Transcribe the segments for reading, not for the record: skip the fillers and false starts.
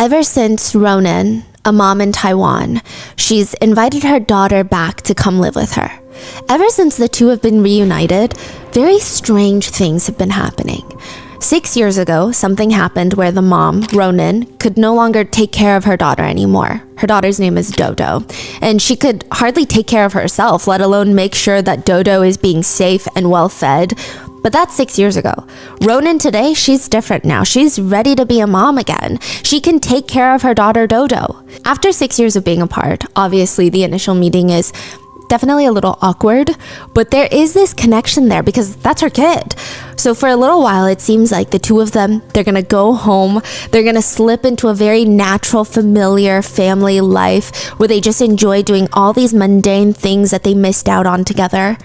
Ever since Ronan, a mom in Taiwan, she's invited her daughter back to come live with her. Ever since the two have been reunited, very strange things have been happening. 6 years ago, something happened where the mom, Ronan, could no longer take care of her daughter anymore. Her daughter's name is Dodo, and she could hardly take care of herself, let alone make sure that Dodo is being safe and well fed. But that's 6 years ago. Ronan today, she's different now. She's ready to be a mom again. She can take care of her daughter Dodo. After 6 years of being apart, obviously the initial meeting is definitely a little awkward, but there is this connection there because that's her kid. So for a little while, it seems like the two of them, they're gonna go home, they're gonna slip into a very natural, familiar family life where they just enjoy doing all these mundane things that they missed out on together.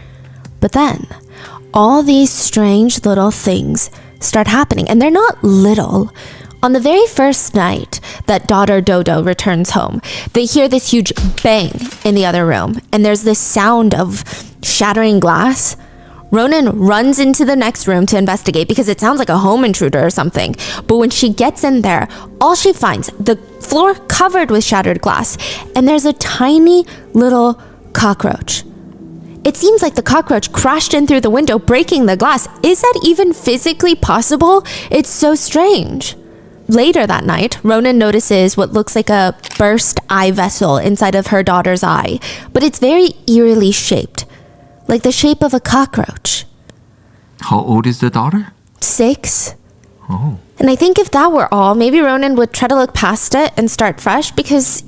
But then, all these strange little things start happening, and they're not little. On the very first night that daughter Dodo returns home, they hear this huge bang in the other room, and there's this sound of shattering glass. Ronan runs into the next room to investigate because it sounds like a home intruder or something. But when she gets in there, all she finds, the floor covered with shattered glass, and there's a tiny little cockroach. It seems like the cockroach crashed in through the window, breaking the glass. Is that even physically possible? It's so strange. Later that night, Ronan notices what looks like a burst eye vessel inside of her daughter's eye, but it's very eerily shaped, like the shape of a cockroach. How old is the daughter? 6. Oh. And I think if that were all, maybe Ronan would try to look past it and start fresh because,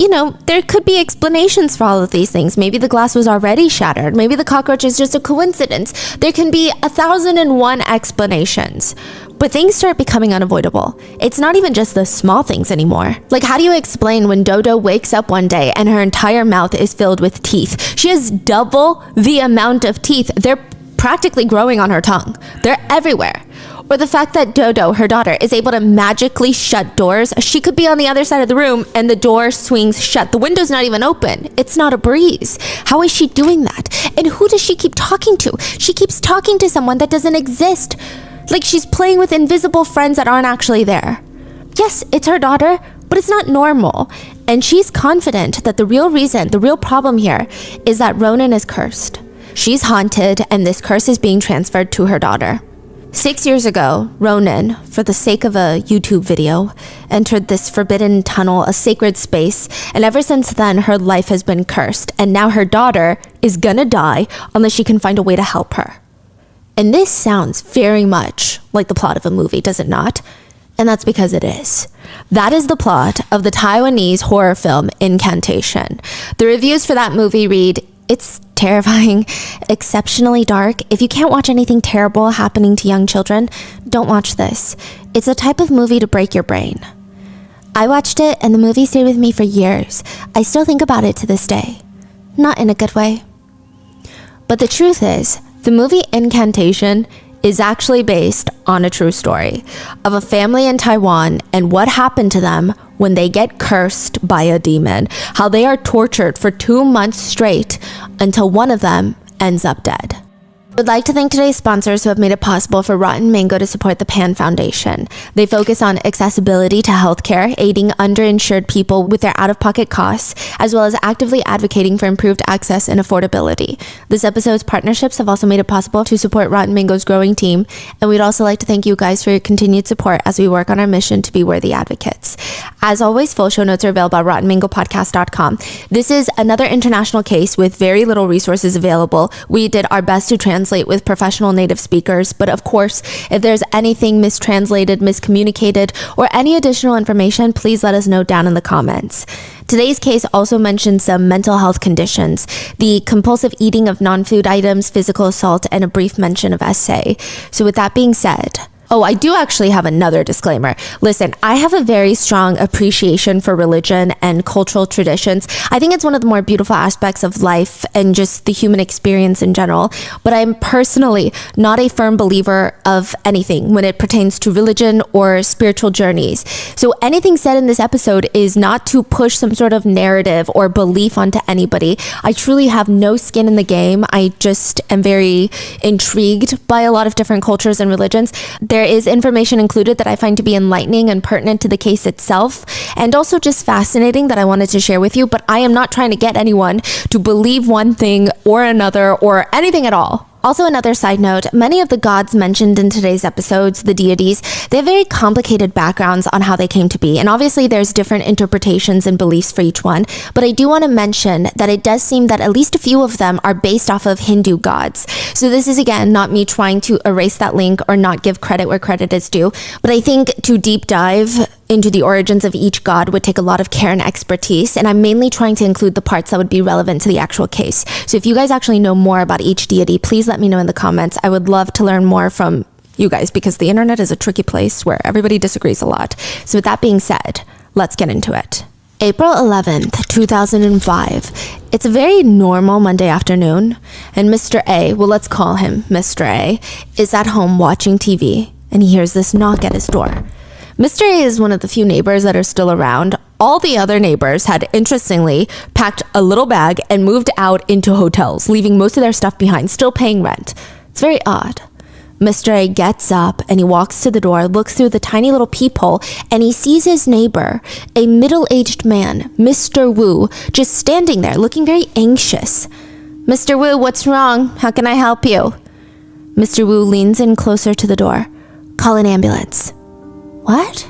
there could be explanations for all of these things. Maybe the glass was already shattered. Maybe the cockroach is just a coincidence. There can be 1,001 explanations. But things start becoming unavoidable. It's not even just the small things anymore. Like, how do you explain when Dodo wakes up one day and her entire mouth is filled with teeth? She has double the amount of teeth. They're practically growing on her tongue. They're everywhere. Or the fact that Dodo, her daughter, is able to magically shut doors. She could be on the other side of the room and the door swings shut. The window's not even open. It's not a breeze. How is she doing that? And who does she keep talking to? She keeps talking to someone that doesn't exist. Like she's playing with invisible friends that aren't actually there. Yes, it's her daughter, but it's not normal. And she's confident that the real problem here is that Ronan is cursed. She's haunted, and this curse is being transferred to her daughter. 6 years ago, Ronan, for the sake of a YouTube video, entered this forbidden tunnel, a sacred space, and ever since then, her life has been cursed, and now her daughter is gonna die unless she can find a way to help her. And this sounds very much like the plot of a movie, does it not? And that's because it is. That is the plot of the Taiwanese horror film Incantation. The reviews for that movie read, "It's terrifying, exceptionally dark. If you can't watch anything terrible happening to young children, don't watch this. It's a type of movie to break your brain." I watched it and the movie stayed with me for years. I still think about it to this day. Not in a good way. But the truth is, the movie Incantation is actually based on a true story of a family in Taiwan and what happened to them when they get cursed by a demon, how they are tortured for 2 months straight until one of them ends up dead. I would like to thank today's sponsors who have made it possible for Rotten Mango to support the PAN Foundation. They focus on accessibility to healthcare, aiding underinsured people with their out-of-pocket costs, as well as actively advocating for improved access and affordability. This episode's partnerships have also made it possible to support Rotten Mango's growing team, and we'd also like to thank you guys for your continued support as we work on our mission to be worthy advocates. As always, full show notes are available at rottenmangopodcast.com. This is another international case with very little resources available. We did our best to translate with professional native speakers, but of course, if there's anything mistranslated, miscommunicated, or any additional information, please let us know down in the comments. Today's case also mentions some mental health conditions, the compulsive eating of non-food items, physical assault, and a brief mention of SA. So with that being said, oh, I do actually have another disclaimer. Listen, I have a very strong appreciation for religion and cultural traditions. I think it's one of the more beautiful aspects of life and just the human experience in general. But I'm personally not a firm believer of anything when it pertains to religion or spiritual journeys. So anything said in this episode is not to push some sort of narrative or belief onto anybody. I truly have no skin in the game. I just am very intrigued by a lot of different cultures and religions. There is information included that I find to be enlightening and pertinent to the case itself, and also just fascinating that I wanted to share with you, but I am not trying to get anyone to believe one thing or another or anything at all. Also, another side note, many of the gods mentioned in today's episodes, the deities, they have very complicated backgrounds on how they came to be. And obviously there's different interpretations and beliefs for each one. But I do want to mention that it does seem that at least a few of them are based off of Hindu gods. So this is, again, not me trying to erase that link or not give credit where credit is due. But I think to deep dive into the origins of each god would take a lot of care and expertise, and I'm mainly trying to include the parts that would be relevant to the actual case. So if you guys actually know more about each deity, please let me know in the comments. I would love to learn more from you guys because the internet is a tricky place where everybody disagrees a lot. So with that being said, let's get into it. April 11th, 2005. It's a very normal Monday afternoon, and Mr. A, well, let's call him Mr. A, is at home watching TV, and he hears this knock at his door. Mr. A is one of the few neighbors that are still around. All the other neighbors had, interestingly, packed a little bag and moved out into hotels, leaving most of their stuff behind, still paying rent. It's very odd. Mr. A gets up and he walks to the door, looks through the tiny little peephole, and he sees his neighbor, a middle-aged man, Mr. Wu, just standing there, looking very anxious. Mr. Wu, what's wrong? How can I help you? Mr. Wu leans in closer to the door. Call an ambulance. What?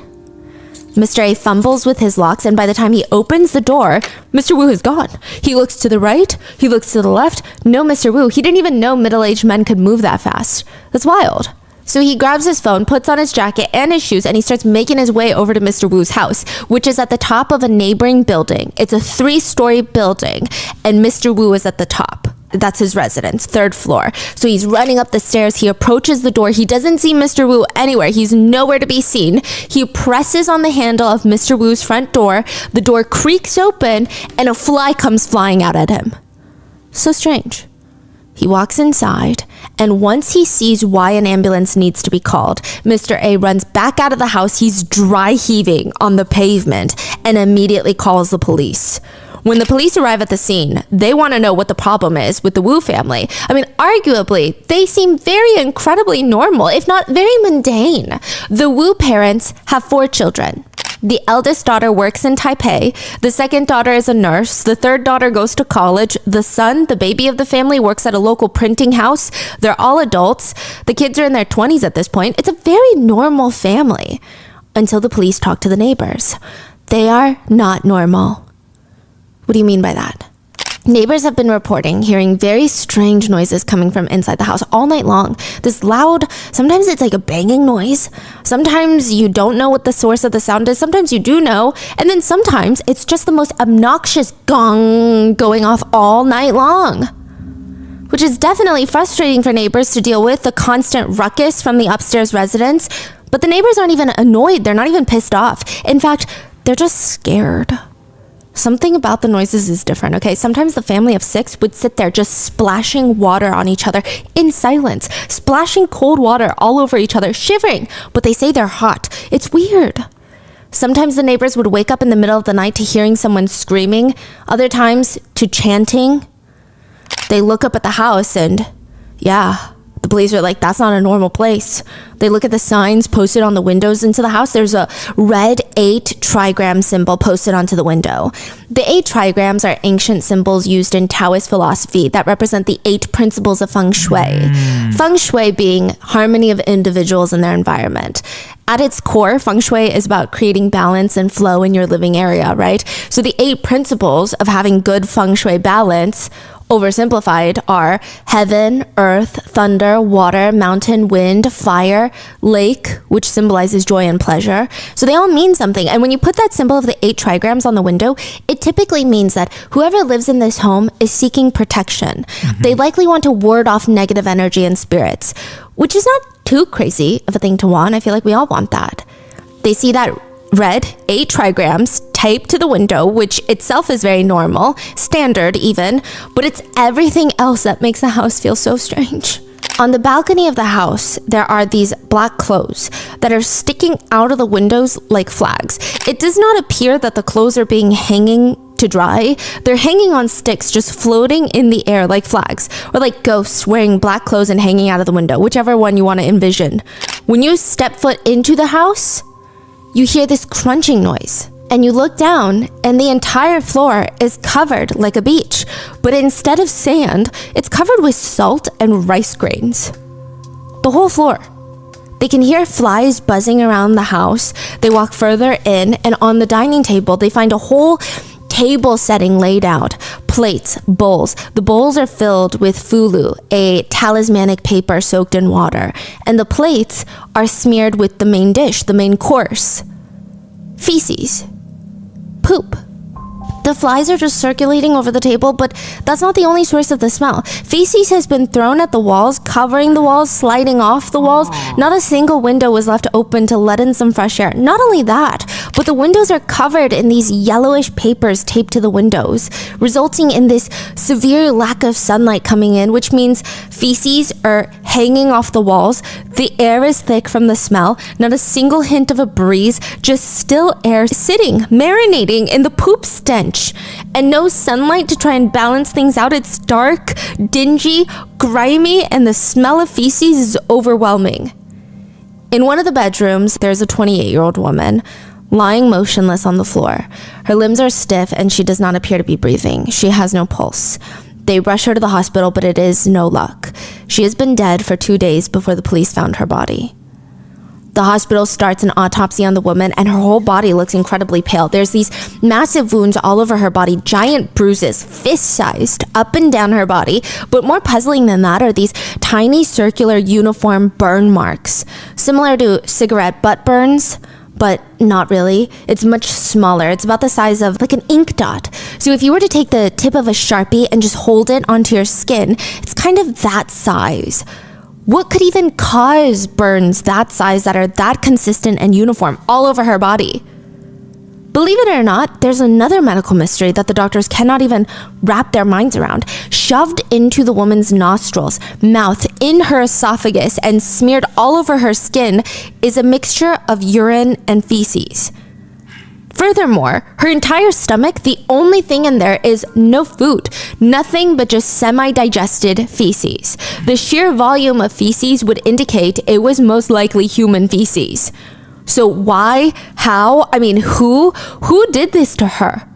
Mr. A fumbles with his locks, and by the time he opens the door, Mr. Wu is gone. He looks to the right, he looks to the left. No Mr. Wu. He didn't even know middle-aged men could move that fast. That's wild. So he grabs his phone, puts on his jacket and his shoes, and he starts making his way over to Mr. Wu's house, which is at the top of a neighboring building. It's a 3-story building, and Mr. Wu is at the top. That's his residence, 3rd floor. So he's running up the stairs. He approaches the door. He doesn't see Mr. Wu anywhere. He's nowhere to be seen. He presses on the handle of Mr. Wu's front door. The door creaks open and a fly comes flying out at him. So strange. He walks inside, and once he sees why an ambulance needs to be called, Mr. A runs back out of the house. He's dry heaving on the pavement and immediately calls the police. When the police arrive at the scene, they want to know what the problem is with the Wu family. I mean, arguably, they seem very incredibly normal, if not very mundane. The Wu parents have 4 children. The eldest daughter works in Taipei. The second daughter is a nurse. The third daughter goes to college. The son, the baby of the family, works at a local printing house. They're all adults. The kids are in their 20s at this point. It's a very normal family. Until the police talk to the neighbors. They are not normal. What do you mean by that? Neighbors have been reporting hearing very strange noises coming from inside the house all night long. This loud, sometimes it's like a banging noise. Sometimes you don't know what the source of the sound is. Sometimes you do know. And then sometimes it's just the most obnoxious gong going off all night long. Which is definitely frustrating for neighbors to deal with, the constant ruckus from the upstairs residents. But the neighbors aren't even annoyed. They're not even pissed off. In fact, they're just scared. Something about the noises is different, okay? Sometimes the family of 6 would sit there just splashing water on each other in silence, splashing cold water all over each other, shivering, but they say they're hot. It's weird. Sometimes the neighbors would wake up in the middle of the night to hearing someone screaming, other times to chanting. They look up at the house and, yeah, the police are like, that's not a normal place. They look at the signs posted on the windows into the house. There's a red 8 trigram symbol posted onto the window. The 8 trigrams are ancient symbols used in Taoist philosophy that represent the 8 principles of feng shui. Feng shui being harmony of individuals and their environment. At its core, feng shui is about creating balance and flow in your living area, right? So the 8 principles of having good feng shui balance, oversimplified, are heaven, earth, thunder, water, mountain, wind, fire, lake, which symbolizes joy and pleasure. So they all mean something. And when you put that symbol of the 8 trigrams on the window, it typically means that whoever lives in this home is seeking protection. They likely want to ward off negative energy and spirits, which is not too crazy of a thing to want. I feel like we all want that. They see that red 8 trigrams taped to the window, which itself is very normal, standard even, but it's everything else that makes the house feel so strange. On the balcony of the house, there are these black clothes that are sticking out of the windows like flags. It does not appear that the clothes are being hanging to dry, they're hanging on sticks just floating in the air like flags, or like ghosts wearing black clothes and hanging out of the window, whichever one you want to envision. When you step foot into the house, you hear this crunching noise. And you look down, and the entire floor is covered like a beach. But instead of sand, it's covered with salt and rice grains. The whole floor. They can hear flies buzzing around the house. They walk further in, and on the dining table, they find a whole table setting laid out. Plates, bowls. The bowls are filled with fulu, a talismanic paper soaked in water. And the plates are smeared with the main dish, the main course. Feces. Poop. The flies are just circulating over the table, but that's not the only source of the smell. Feces has been thrown at the walls, covering the walls, sliding off the walls. Not a single window was left open to let in some fresh air. Not only that, but the windows are covered in these yellowish papers taped to the windows, resulting in this severe lack of sunlight coming in, which means feces are hanging off the walls. The air is thick from the smell. Not a single hint of a breeze, just still air sitting, marinating in the poop stench. And no sunlight to try and balance things out. It's dark, dingy, grimy, and the smell of feces is overwhelming. In one of the bedrooms, there's a 28-year-old woman lying motionless on the floor. Her limbs are stiff and she does not appear to be breathing. She has no pulse. They rush her to the hospital, but it is no luck. She has been dead for 2 days before the police found her body. The hospital starts an autopsy on the woman, and her whole body looks incredibly pale. There's these massive wounds all over her body, giant bruises, fist-sized, up and down her body. But more puzzling than that are these tiny circular uniform burn marks, similar to cigarette butt burns, but not really. It's much smaller. It's about the size of like an ink dot. So if you were to take the tip of a Sharpie and just hold it onto your skin, it's kind of that size. What could even cause burns that size that are that consistent and uniform all over her body? Believe it or not, there's another medical mystery that the doctors cannot even wrap their minds around. Shoved into the woman's nostrils, mouth, in her esophagus, and smeared all over her skin is a mixture of urine and feces. Furthermore, her entire stomach, the only thing in there is no food, nothing but just semi-digested feces. The sheer volume of feces would indicate it was most likely human feces. So why, how, who did this to her?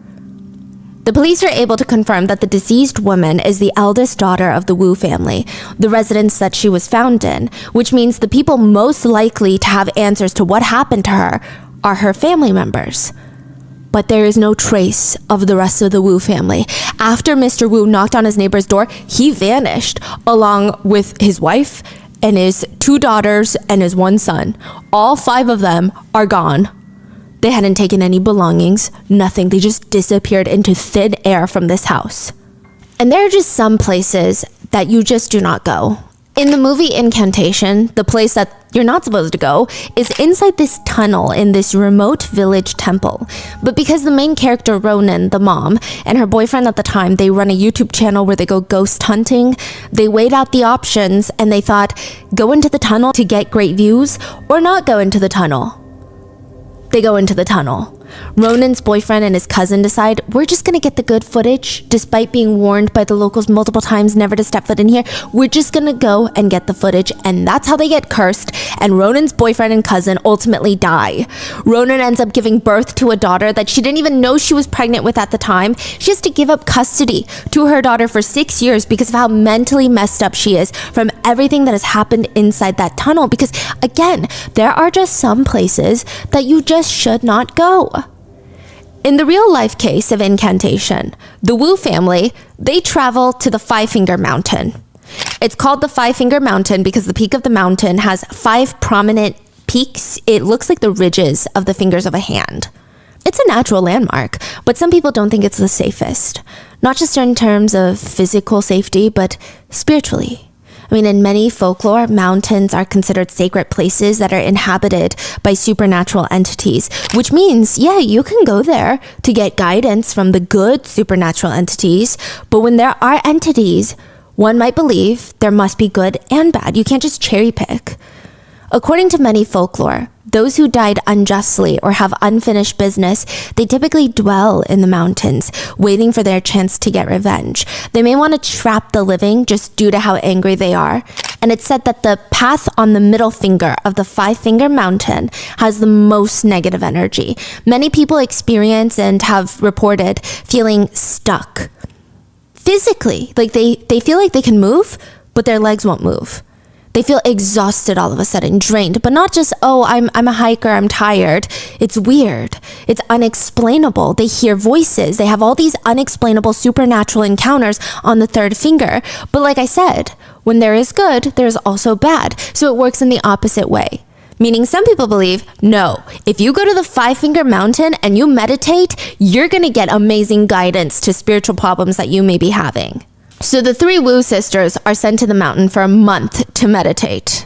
The police are able to confirm that the deceased woman is the eldest daughter of the Wu family, the residence that she was found in, which means the people most likely to have answers to what happened to her are her family members. But there is no trace of the rest of the Wu family. After Mr. Wu knocked on his neighbor's door, he vanished along with his wife and his 2 daughters and his 1 son. All 5 of them are gone. They hadn't taken any belongings, nothing. They just disappeared into thin air from this house. And there are just some places that you just do not go. In the movie Incantation, the place that you're not supposed to go is inside this tunnel in this remote village temple. But because the main character, Ronan, the mom, and her boyfriend at the time, they run a YouTube channel where they go ghost hunting, they weighed out the options and they thought, go into the tunnel to get great views or not go into the tunnel. They go into the tunnel. Ronan's boyfriend and his cousin decide, we're just gonna get the good footage, despite being warned by the locals multiple times never to step foot in here. We're just gonna go and get the footage, and that's how they get cursed, and Ronan's boyfriend and cousin ultimately die. Ronan ends up giving birth to a daughter that she didn't even know she was pregnant with at the time. She has to give up custody to her daughter for 6 years because of how mentally messed up she is from everything that has happened inside that tunnel. Because again, there are just some places that you just should not go. In the real life case of Incantation, the Wu family, they travel to the Five-Finger Mountain. It's called the Five-Finger Mountain because the peak of the mountain has 5 prominent peaks. It looks like the ridges of the fingers of a hand. It's a natural landmark, but some people don't think it's the safest. Not just in terms of physical safety, but spiritually. In many folklore, mountains are considered sacred places that are inhabited by supernatural entities, which means, yeah, you can go there to get guidance from the good supernatural entities, but when there are entities, one might believe there must be good and bad. You can't just cherry pick. According to many folklore, those who died unjustly or have unfinished business, they typically dwell in the mountains, waiting for their chance to get revenge. They may want to trap the living just due to how angry they are. And it's said that the path on the middle finger of the five-finger mountain has the most negative energy. Many people experience and have reported feeling stuck. Physically, like they feel like they can move, but their legs won't move. They feel exhausted all of a sudden, drained, but not just, oh, I'm a hiker, I'm tired. It's weird. It's unexplainable. They hear voices. They have all these unexplainable supernatural encounters on the third finger. But like I said, when there is good, there's also bad. So it works in the opposite way. Meaning some people believe, no, if you go to the five-finger mountain and you meditate, you're going to get amazing guidance to spiritual problems that you may be having. So the three Wu sisters are sent to the mountain for a month to meditate.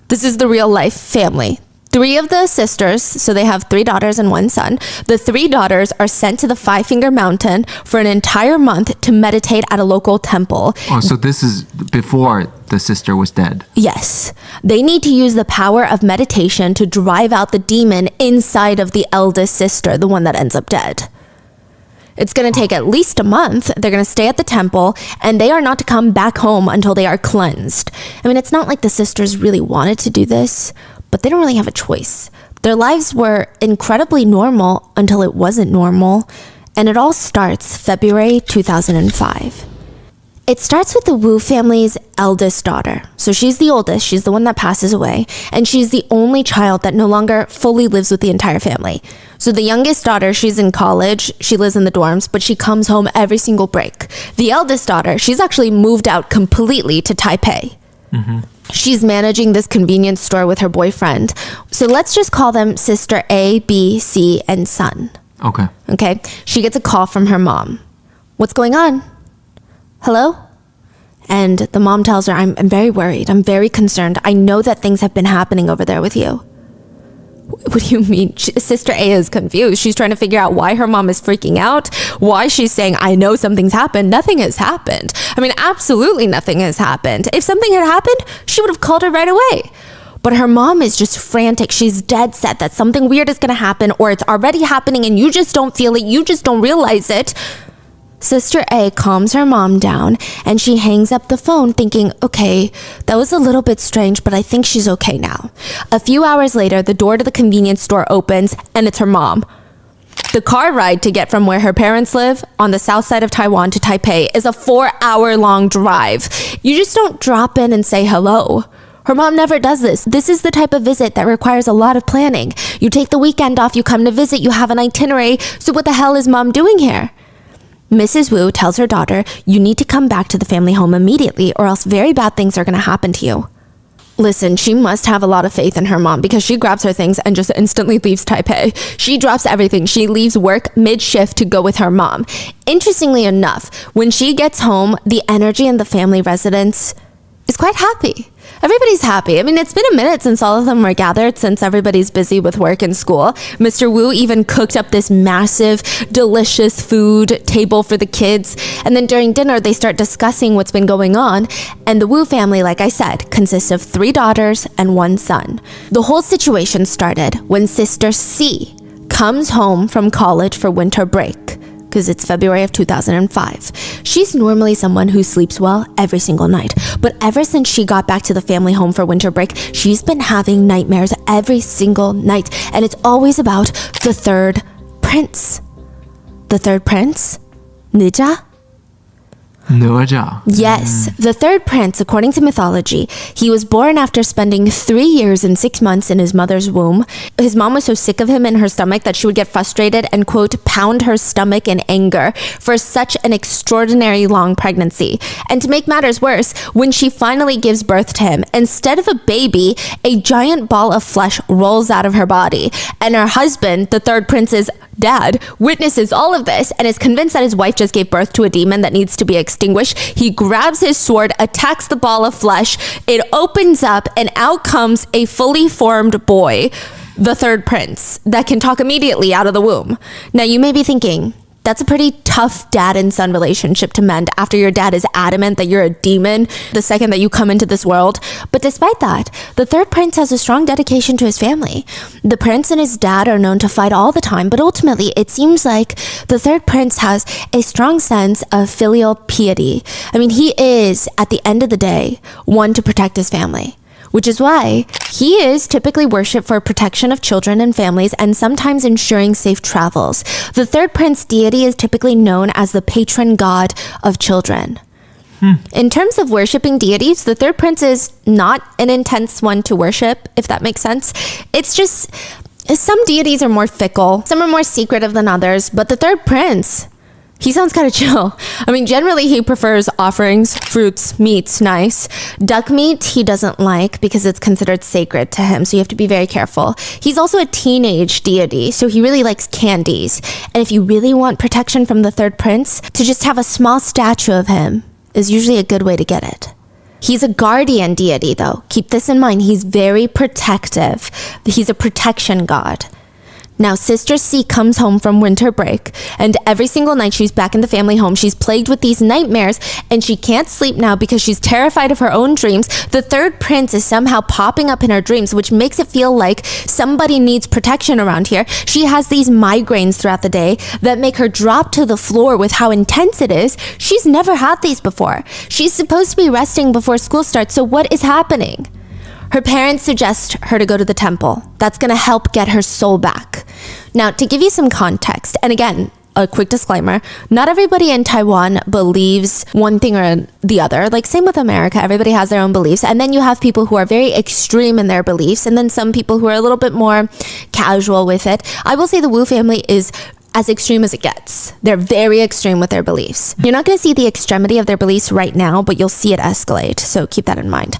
This is the real life family. Three of the sisters, so they have 3 daughters and 1 son. The 3 daughters are sent to the five-finger mountain for an entire month to meditate at a local temple. Oh, so this is before the sister was dead. Yes. They need to use the power of meditation to drive out the demon inside of the eldest sister, the one that ends up dead. It's going to take at least a month. They're going to stay at the temple, and they are not to come back home until they are cleansed. I mean, it's not like the sisters really wanted to do this, but they don't really have a choice. Their lives were incredibly normal until it wasn't normal, and it all starts February 2005. It starts with the Wu family's eldest daughter. So she's the oldest, she's the one that passes away, and she's the only child that no longer fully lives with the entire family. So the youngest daughter, she's in college, she lives in the dorms, but she comes home every single break. The eldest daughter, she's actually moved out completely to Taipei. Mm-hmm. She's managing this convenience store with her boyfriend. So let's just call them Sister A, B, C, and Son. Okay. She gets a call from her mom. What's going on? Hello? And the mom tells her, I'm very worried. I'm very concerned. I know that things have been happening over there with you. What do you mean? Sister A is confused. She's trying to figure out why her mom is freaking out, why she's saying, I know something's happened. Nothing has happened. I mean, absolutely nothing has happened. If something had happened, she would have called her right away. But her mom is just frantic. She's dead set that something weird is going to happen, or it's already happening and you just don't feel it. You just don't realize it. Sister A calms her mom down and she hangs up the phone thinking, okay, that was a little bit strange, but I think she's okay now. A few hours later, the door to the convenience store opens and it's her mom. The car ride to get from where her parents live on the south side of Taiwan to Taipei is a 4-hour-long drive. You just don't drop in and say hello. Her mom never does this. This is the type of visit that requires a lot of planning. You take the weekend off, you come to visit, you have an itinerary. So what the hell is mom doing here? Mrs. Wu tells her daughter, you need to come back to the family home immediately or else very bad things are going to happen to you. Listen, she must have a lot of faith in her mom because she grabs her things and just instantly leaves Taipei. She drops everything. She leaves work mid-shift to go with her mom. Interestingly enough, when she gets home, the energy in the family residence is quite happy. Everybody's happy. I mean, it's been a minute since all of them were gathered, since everybody's busy with work and school. Mr. Wu even cooked up this massive, delicious food table for the kids. And then during dinner, they start discussing what's been going on. And the Wu family, like I said, consists of 3 daughters and 1 son. The whole situation started when Sister C comes home from college for winter break. Because it's February of 2005. She's normally someone who sleeps well every single night. But ever since she got back to the family home for winter break, she's been having nightmares every single night. And it's always about the third prince. The third prince? Nija? Naja. Yes, the third prince, according to mythology, he was born after spending 3 years and 6 months in his mother's womb. His mom was so sick of him in her stomach that she would get frustrated and, quote, pound her stomach in anger for such an extraordinary long pregnancy. And to make matters worse, when she finally gives birth to him, instead of a baby, a giant ball of flesh rolls out of her body. And her husband, the third prince's dad, witnesses all of this and is convinced that his wife just gave birth to a demon that needs to be extinguished. He grabs his sword, attacks the ball of flesh. It opens up and out comes a fully formed boy, the third prince, that can talk immediately out of the womb. Now you may be thinking, That's a pretty tough dad and son relationship to mend after your dad is adamant that you're a demon the second that you come into this world. But despite that, the third prince has a strong dedication to his family. The prince and his dad are known to fight all the time, but ultimately it seems like the third prince has a strong sense of filial piety. I mean, he is, at the end of the day, one to protect his family. Which is why he is typically worshipped for protection of children and families and sometimes ensuring safe travels. The third prince deity is typically known as the patron god of children. In terms of worshipping deities, the third prince is not an intense one to worship, if that makes sense. It's just some deities are more fickle, some are more secretive than others, but the third prince, he sounds kind of chill. I mean, generally he prefers offerings, fruits, meats, nice. Duck meat he doesn't like because it's considered sacred to him, so you have to be very careful. He's also a teenage deity, so he really likes candies. And if you really want protection from the third prince, to just have a small statue of him is usually a good way to get it. He's a guardian deity though. Keep this in mind, he's very protective. He's a protection god. Now, Sister C comes home from winter break, and every single night she's back in the family home. She's plagued with these nightmares, and she can't sleep now because she's terrified of her own dreams. The third prince is somehow popping up in her dreams, which makes it feel like somebody needs protection around here. She has these migraines throughout the day that make her drop to the floor with how intense it is. She's never had these before. She's supposed to be resting before school starts, so what is happening? Her parents suggest her to go to the temple. That's going to help get her soul back. Now, to give you some context, and again, a quick disclaimer, not everybody in Taiwan believes one thing or the other. Like, same with America, everybody has their own beliefs. And then you have people who are very extreme in their beliefs, and then some people who are a little bit more casual with it. I will say the Wu family is as extreme as it gets. They're very extreme with their beliefs. You're not going to see the extremity of their beliefs right now, but you'll see it escalate. So keep that in mind.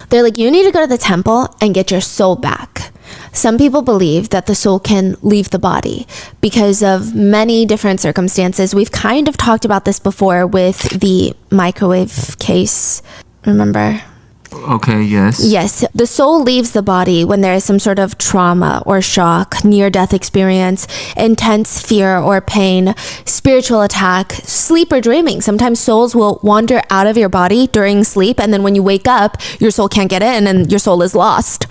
They're like, you need to go to the temple and get your soul back. Some people believe that the soul can leave the body because of many different circumstances. We've kind of talked about this before with the microwave case. Remember? Okay, yes. Yes, the soul leaves the body when there is some sort of trauma or shock, near-death experience, intense fear or pain, spiritual attack, sleep or dreaming. Sometimes souls will wander out of your body during sleep, and then when you wake up, your soul can't get in and your soul is lost.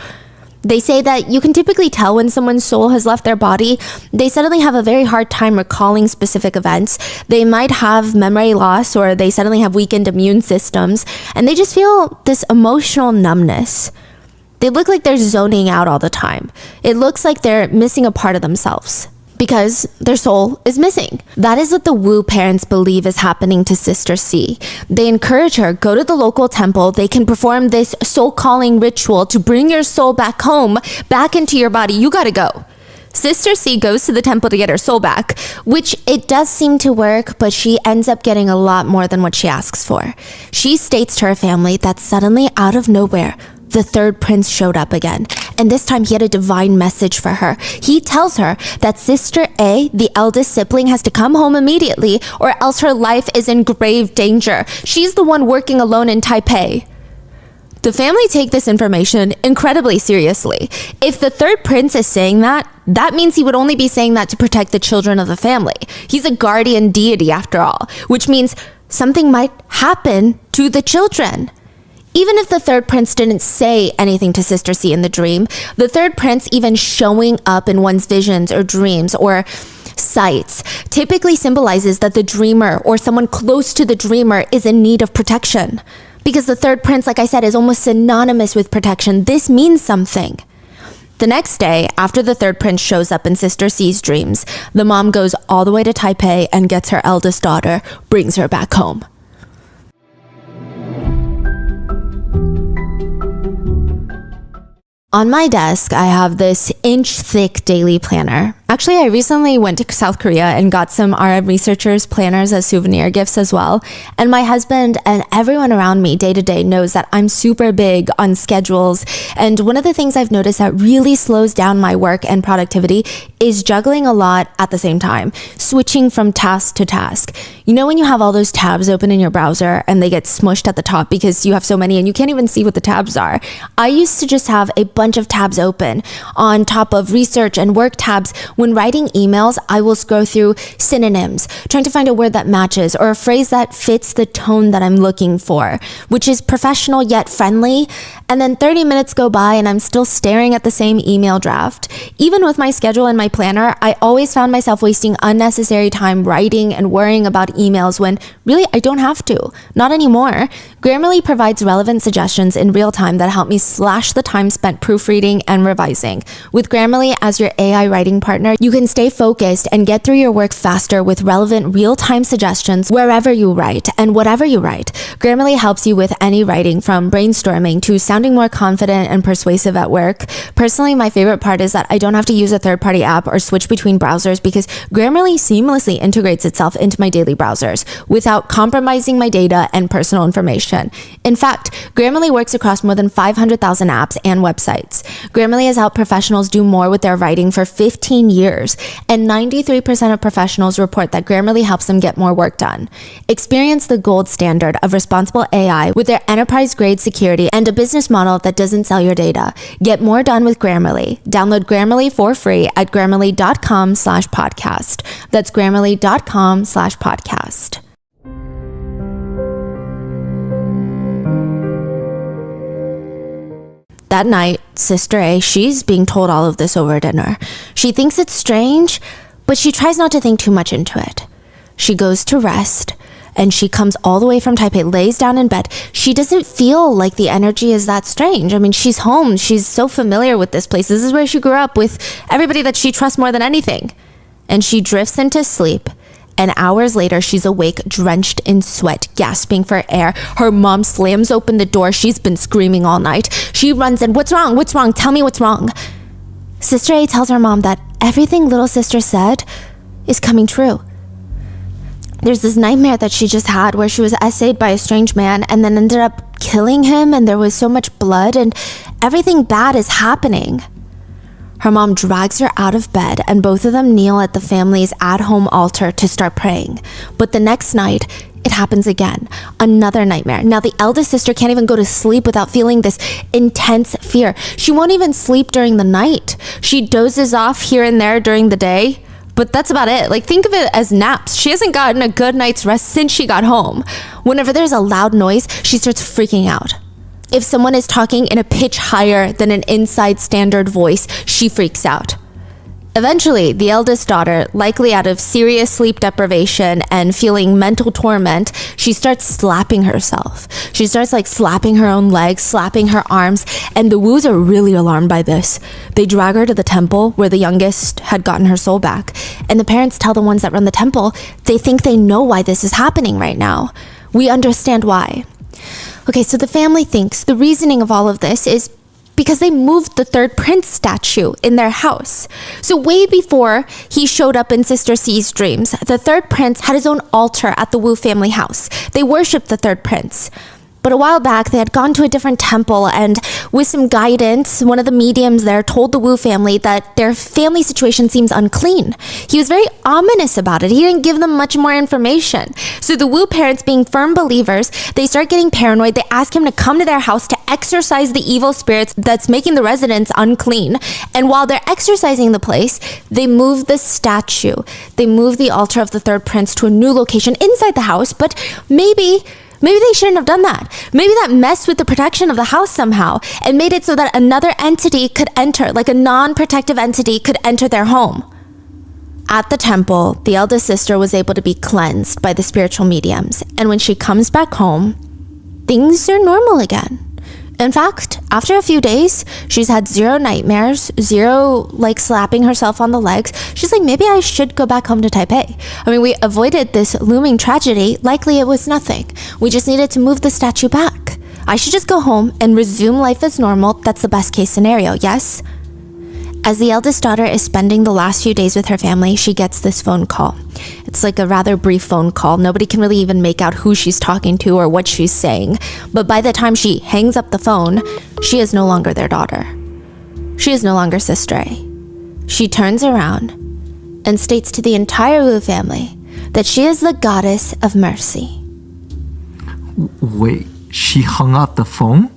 They say that you can typically tell when someone's soul has left their body. They suddenly have a very hard time recalling specific events. They might have memory loss, or they suddenly have weakened immune systems, and they just feel this emotional numbness. They look like they're zoning out all the time. It looks like they're missing a part of themselves because their soul is missing. That is what the Wu parents believe is happening to Sister C. They encourage her, go to the local temple. They can perform this soul calling ritual to bring your soul back home, back into your body. You gotta go. Sister C goes to the temple to get her soul back, which it does seem to work, but she ends up getting a lot more than what she asks for. She states to her family that suddenly, out of nowhere, the third prince showed up again, and this time he had a divine message for her. He tells her that Sister A, the eldest sibling, has to come home immediately or else her life is in grave danger. She's the one working alone in Taipei. The family take this information incredibly seriously. If the third prince is saying that, that means he would only be saying that to protect the children of the family. He's a guardian deity after all, which means something might happen to the children. Even if the third prince didn't say anything to Sister C in the dream, the third prince even showing up in one's visions or dreams or sights typically symbolizes that the dreamer or someone close to the dreamer is in need of protection. Because the third prince, like I said, is almost synonymous with protection. This means something. The next day, after the third prince shows up in Sister C's dreams, the mom goes all the way to Taipei and gets her eldest daughter, brings her back home. On my desk, I have this inch-thick daily planner. Actually, I recently went to South Korea and got some RM researchers' planners as souvenir gifts as well. And my husband and everyone around me day to day knows that I'm super big on schedules. And one of the things I've noticed that really slows down my work and productivity is juggling a lot at the same time, switching from task to task. You know when you have all those tabs open in your browser and they get smushed at the top because you have so many and you can't even see what the tabs are? I used to just have a bunch of tabs open on top of research and work tabs When writing emails, I will scroll through synonyms, trying to find a word that matches or a phrase that fits the tone that I'm looking for, which is professional yet friendly. And then 30 minutes go by and I'm still staring at the same email draft. Even with my schedule and my planner, I always found myself wasting unnecessary time writing and worrying about emails when really I don't have to. Not anymore. Grammarly provides relevant suggestions in real time that help me slash the time spent proofreading and revising. With Grammarly as your AI writing partner, you can stay focused and get through your work faster with relevant real-time suggestions wherever you write and whatever you write. Grammarly helps you with any writing, from brainstorming to sounding more confident and persuasive at work. Personally, my favorite part is that I don't have to use a third-party app or switch between browsers because Grammarly seamlessly integrates itself into my daily browsers without compromising my data and personal information. In fact, Grammarly works across more than 500,000 apps and websites. Grammarly has helped professionals do more with their writing for 15 years, and 93% of professionals report that Grammarly helps them get more work done. Experience the gold standard of responsible AI with their enterprise-grade security and a business model that doesn't sell your data. Get more done with Grammarly. Download Grammarly for free at grammarly.com/podcast. That's grammarly.com/podcast. That night, Sister A, she's being told all of this over dinner. She thinks it's strange, but she tries not to think too much into it. She goes to rest, and she comes all the way from Taipei, lays down in bed. She doesn't feel like the energy is that strange. I mean, she's home. She's so familiar with this place. This is where she grew up with everybody that she trusts more than anything. And she drifts into sleep. And hours later, she's awake, drenched in sweat, gasping for air. Her mom slams open the door. She's been screaming all night. She runs in. What's wrong? What's wrong? Tell me what's wrong. Sister A tells her mom that everything little sister said is coming true. There's this nightmare that she just had where she was essayed by a strange man and then ended up killing him, and there was so much blood and everything bad is happening. Her mom drags her out of bed and both of them kneel at the family's at-home altar to start praying. But the next night, it happens again. Another nightmare. Now the eldest sister can't even go to sleep without feeling this intense fear. She won't even sleep during the night. She dozes off here and there during the day, but that's about it. Like, think of it as naps. She hasn't gotten a good night's rest since she got home. Whenever there's a loud noise, she starts freaking out. If someone is talking in a pitch higher than an inside standard voice, she freaks out. Eventually, the eldest daughter, likely out of serious sleep deprivation and feeling mental torment, she starts slapping herself. She starts slapping her own legs, slapping her arms, and the Wus are really alarmed by this. They drag her to the temple where the youngest had gotten her soul back. And the parents tell the ones that run the temple, they think they know why this is happening right now. We understand why. Okay, so the family thinks the reasoning of all of this is because they moved the third prince statue in their house. So way before he showed up in Sister C's dreams, the third prince had his own altar at the Wu family house. They worshipped the third prince. But a while back, they had gone to a different temple, and with some guidance, one of the mediums there told the Wu family that their family situation seems unclean. He was very ominous about it. He didn't give them much more information. So the Wu parents, being firm believers, they start getting paranoid. They ask him to come to their house to exorcise the evil spirits that's making the residents unclean. And while they're exorcising the place, they move the statue. They move the altar of the third prince to a new location inside the house, but maybe they shouldn't have done that. Maybe that messed with the protection of the house somehow and made it so that another entity could enter, like a non-protective entity could enter their home. At the temple, the eldest sister was able to be cleansed by the spiritual mediums. And when she comes back home, things are normal again. In fact, after a few days, she's had zero nightmares, zero slapping herself on the legs. She's like, maybe I should go back home to Taipei. I mean, we avoided this looming tragedy. Likely it was nothing. We just needed to move the statue back. I should just go home and resume life as normal. That's the best case scenario, yes? As the eldest daughter is spending the last few days with her family, she gets this phone call. It's like a rather brief phone call. Nobody can really even make out who she's talking to or what she's saying. But by the time she hangs up the phone, she is no longer their daughter. She is no longer Sister A. She turns around and states to the entire Wu family that she is the goddess of mercy. Wait, she hung up the phone?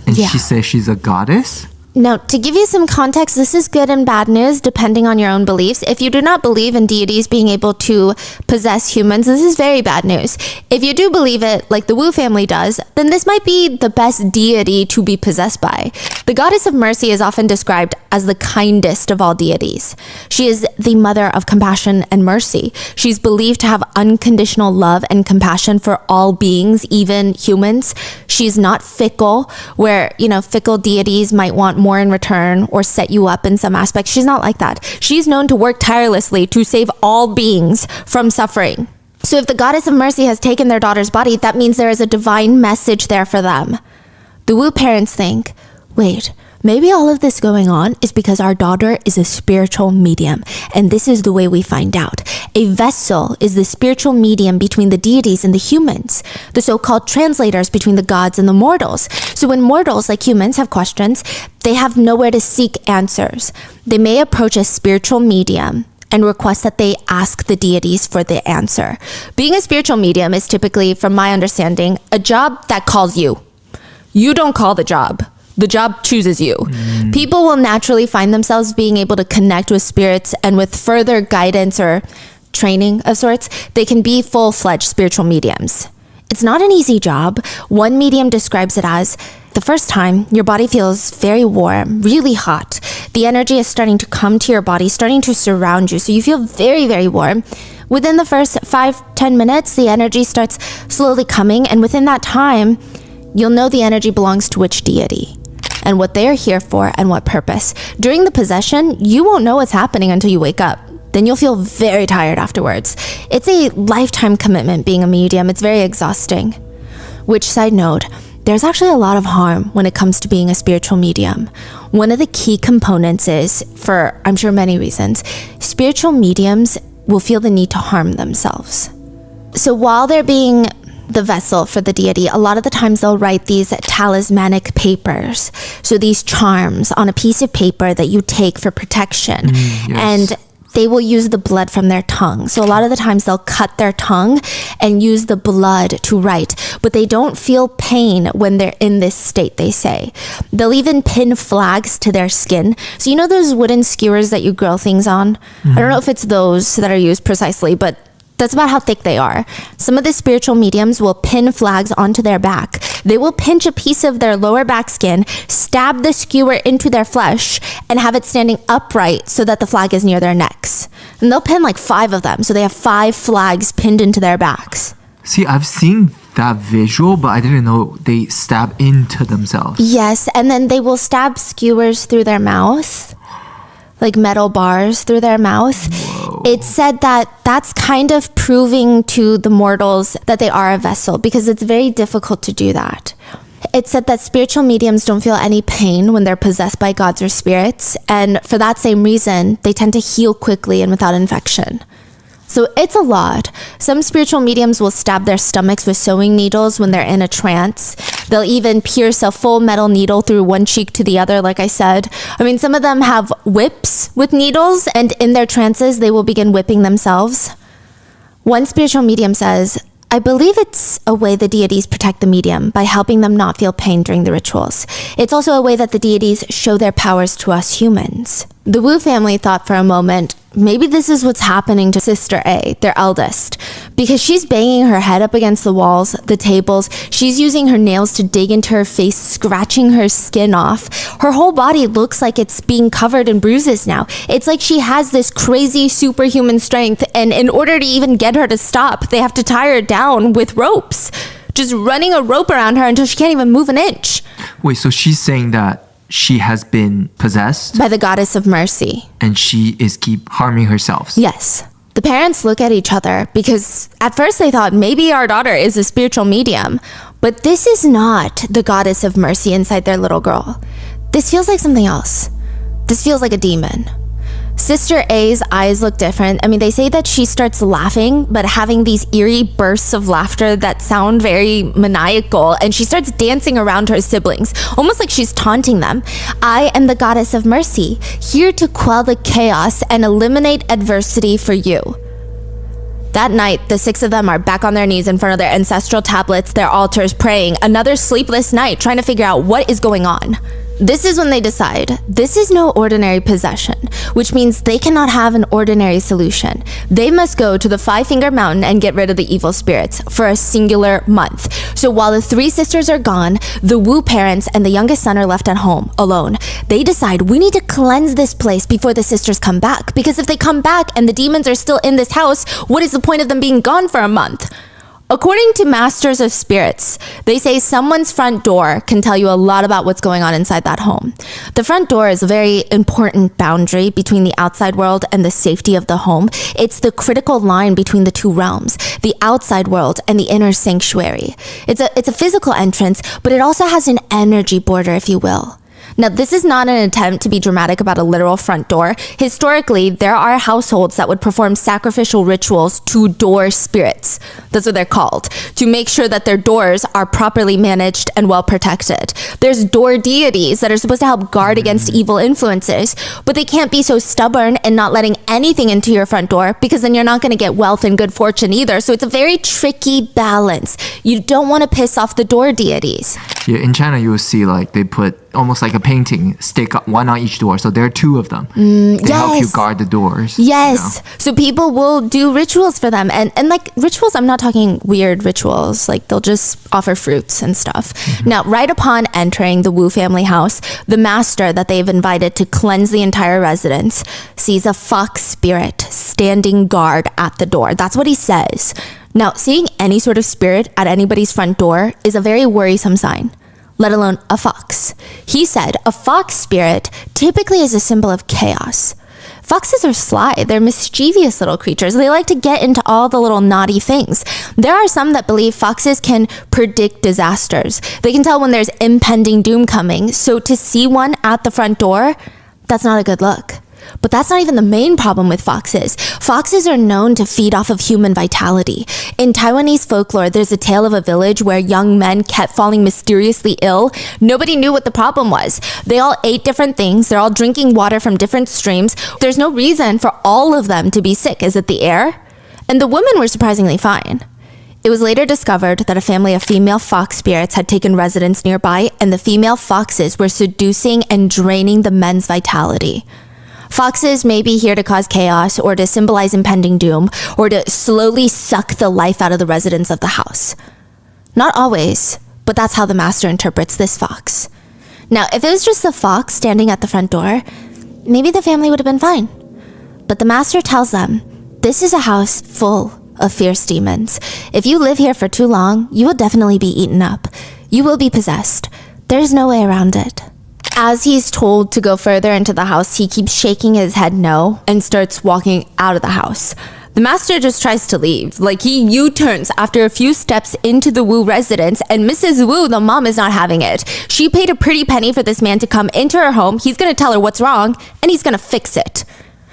And Yeah. she says she's a goddess? Now, to give you some context, this is good and bad news depending on your own beliefs. If you do not believe in deities being able to possess humans, this is very bad news. If you do believe it, like the Wu family does, then this might be the best deity to be possessed by. The goddess of mercy is often described as the kindest of all deities. She is the mother of compassion and mercy. She's believed to have unconditional love and compassion for all beings, even humans. She's not fickle, where, fickle deities might want more in return or set you up in some aspect. She's not like that. She's known to work tirelessly to save all beings from suffering. So if the goddess of mercy has taken their daughter's body, that means there is a divine message there for them. The Wu parents think, wait, maybe all of this going on is because our daughter is a spiritual medium, and this is the way we find out. A vessel is the spiritual medium between the deities and the humans, the so-called translators between the gods and the mortals. So when mortals, like humans, have questions, they have nowhere to seek answers. They may approach a spiritual medium and request that they ask the deities for the answer. Being a spiritual medium is typically, from my understanding, a job that calls you. You don't call the job. The job chooses you. People will naturally find themselves being able to connect with spirits, and with further guidance or training of sorts, they can be full-fledged spiritual mediums. It's not an easy job. One medium describes it as, the first time, your body feels very warm, really hot. The energy is starting to come to your body, starting to surround you, so you feel very, very warm. Within the first 5-10 minutes, the energy starts slowly coming, and within that time, you'll know the energy belongs to which deity and what they are here for and what purpose. During the possession, you won't know what's happening until you wake up. Then you'll feel very tired afterwards. It's a lifetime commitment being a medium. It's very exhausting. Which, side note, there's actually a lot of harm when it comes to being a spiritual medium. One of the key components is, for I'm sure many reasons, spiritual mediums will feel the need to harm themselves. So while they're being the vessel for the deity, a lot of the times they'll write these talismanic papers. So these charms on a piece of paper that you take for protection. Yes. And they will use the blood from their tongue. So a lot of the times they'll cut their tongue and use the blood to write, but they don't feel pain when they're in this state, they say. They'll even pin flags to their skin. So those wooden skewers that you grill things on? I don't know if it's those that are used precisely, but that's about how thick they are. Some of the spiritual mediums will pin flags onto their back. They will pinch a piece of their lower back skin, stab the skewer into their flesh, and have it standing upright so that the flag is near their necks. And they'll pin like 5 of them, so they have 5 flags pinned into their backs. See, I've seen that visual, but I didn't know they stab into themselves. Yes, and then they will stab skewers through their mouth, like metal bars through their mouth. Whoa. It's said that that's kind of proving to the mortals that they are a vessel, because it's very difficult to do that. It's said that spiritual mediums don't feel any pain when they're possessed by gods or spirits, and for that same reason, they tend to heal quickly and without infection. So it's a lot. Some spiritual mediums will stab their stomachs with sewing needles when they're in a trance. They'll even pierce a full metal needle through one cheek to the other, like I said. Some of them have whips with needles, and in their trances, they will begin whipping themselves. One spiritual medium says, I believe it's a way the deities protect the medium by helping them not feel pain during the rituals. It's also a way that the deities show their powers to us humans. The Wu family thought for a moment, maybe this is what's happening to Sister A, their eldest, because she's banging her head up against the walls, the tables. She's using her nails to dig into her face, scratching her skin off. Her whole body looks like it's being covered in bruises now. It's like she has this crazy superhuman strength, and in order to even get her to stop, they have to tie her down with ropes, just running a rope around her until she can't even move an inch. Wait, so she's saying that she has been possessed by the goddess of mercy, and she is keep harming herself. Yes. The parents look at each other because at first they thought maybe our daughter is a spiritual medium, but this is not the goddess of mercy inside their little girl. This feels like something else. This feels like a demon. Sister A's eyes look different. They say that she starts laughing, but having these eerie bursts of laughter that sound very maniacal, and she starts dancing around her siblings, almost like she's taunting them. I am the goddess of mercy, here to quell the chaos and eliminate adversity for you. That night, the 6 of them are back on their knees in front of their ancestral tablets, their altars, praying. Another sleepless night, trying to figure out what is going on. This is when they decide this is no ordinary possession, which means they cannot have an ordinary solution. They must go to the Five-Finger Mountain and get rid of the evil spirits for a singular month. So while the three sisters are gone, the Wu parents and the youngest son are left at home alone. They decide we need to cleanse this place before the sisters come back, because if they come back and the demons are still in this house, what is the point of them being gone for a month? According to masters of spirits, they say someone's front door can tell you a lot about what's going on inside that home. The front door is a very important boundary between the outside world and the safety of the home. It's the critical line between the two realms, the outside world and the inner sanctuary. It's a physical entrance, but it also has an energy border, if you will. Now, this is not an attempt to be dramatic about a literal front door. Historically, there are households that would perform sacrificial rituals to door spirits. That's what they're called, to make sure that their doors are properly managed and well protected. There's door deities that are supposed to help guard against evil influences, but they can't be so stubborn and not letting anything into your front door, because then you're not going to get wealth and good fortune either. So it's a very tricky balance. You don't want to piss off the door deities. Yeah, in China, you will see like they put almost like a painting, stick one on each door. So there are two of them. They help you guard the doors. Yes. You know? So people will do rituals for them. And like rituals, I'm not talking weird rituals. Like they'll just offer fruits and stuff. Now, right upon entering the Wu family house, the master that they've invited to cleanse the entire residence sees a fox spirit standing guard at the door. That's what he says. Now, seeing any sort of spirit at anybody's front door is a very worrisome sign, let alone a fox. He said a fox spirit typically is a symbol of chaos. Foxes are sly. They're mischievous little creatures. They like to get into all the little naughty things. There are some that believe foxes can predict disasters. They can tell when there's impending doom coming. So to see one at the front door, that's not a good look. But that's not even the main problem with foxes. Foxes are known to feed off of human vitality. In Taiwanese folklore, there's a tale of a village where young men kept falling mysteriously ill. Nobody knew what the problem was. They all ate different things. They're all drinking water from different streams. There's no reason for all of them to be sick. Is it the air? And the women were surprisingly fine. It was later discovered that a family of female fox spirits had taken residence nearby, and the female foxes were seducing and draining the men's vitality. Foxes may be here to cause chaos or to symbolize impending doom or to slowly suck the life out of the residents of the house. Not always, but that's how the master interprets this fox. Now, if it was just the fox standing at the front door, maybe the family would have been fine. But the master tells them, this is a house full of fierce demons. If you live here for too long, you will definitely be eaten up. You will be possessed. There's no way around it. As he's told to go further into the house, he keeps shaking his head no and starts walking out of the house. The master just tries to leave. Like he U-turns after a few steps into the Wu residence, and Mrs. Wu, the mom, is not having it. She paid a pretty penny for this man to come into her home. He's going to tell her what's wrong, and he's going to fix it.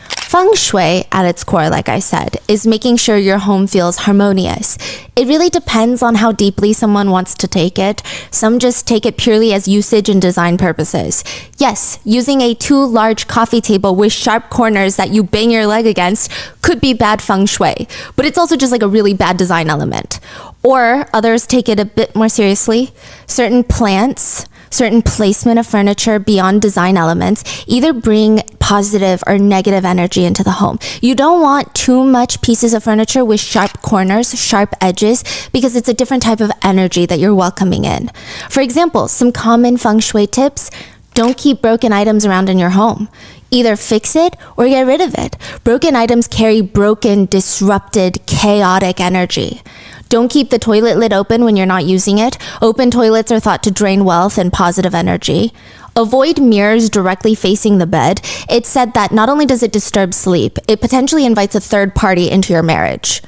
Feng Shui, at its core, like I said, is making sure your home feels harmonious. It really depends on how deeply someone wants to take it. Some just take it purely as usage and design purposes. Yes, using a too large coffee table with sharp corners that you bang your leg against could be bad Feng Shui, but it's also just like a really bad design element. Or others take it a bit more seriously. Certain plants, certain placement of furniture beyond design elements either bring positive or negative energy into the home. You don't want too much pieces of furniture with sharp corners, sharp edges, because it's a different type of energy that you're welcoming in. For example, some common feng shui tips: don't keep broken items around in your home. Either fix it or get rid of it. Broken items carry broken, disrupted, chaotic energy. Don't keep the toilet lid open when you're not using it. Open toilets are thought to drain wealth and positive energy. Avoid mirrors directly facing the bed. It's said that not only does it disturb sleep, it potentially invites a third party into your marriage.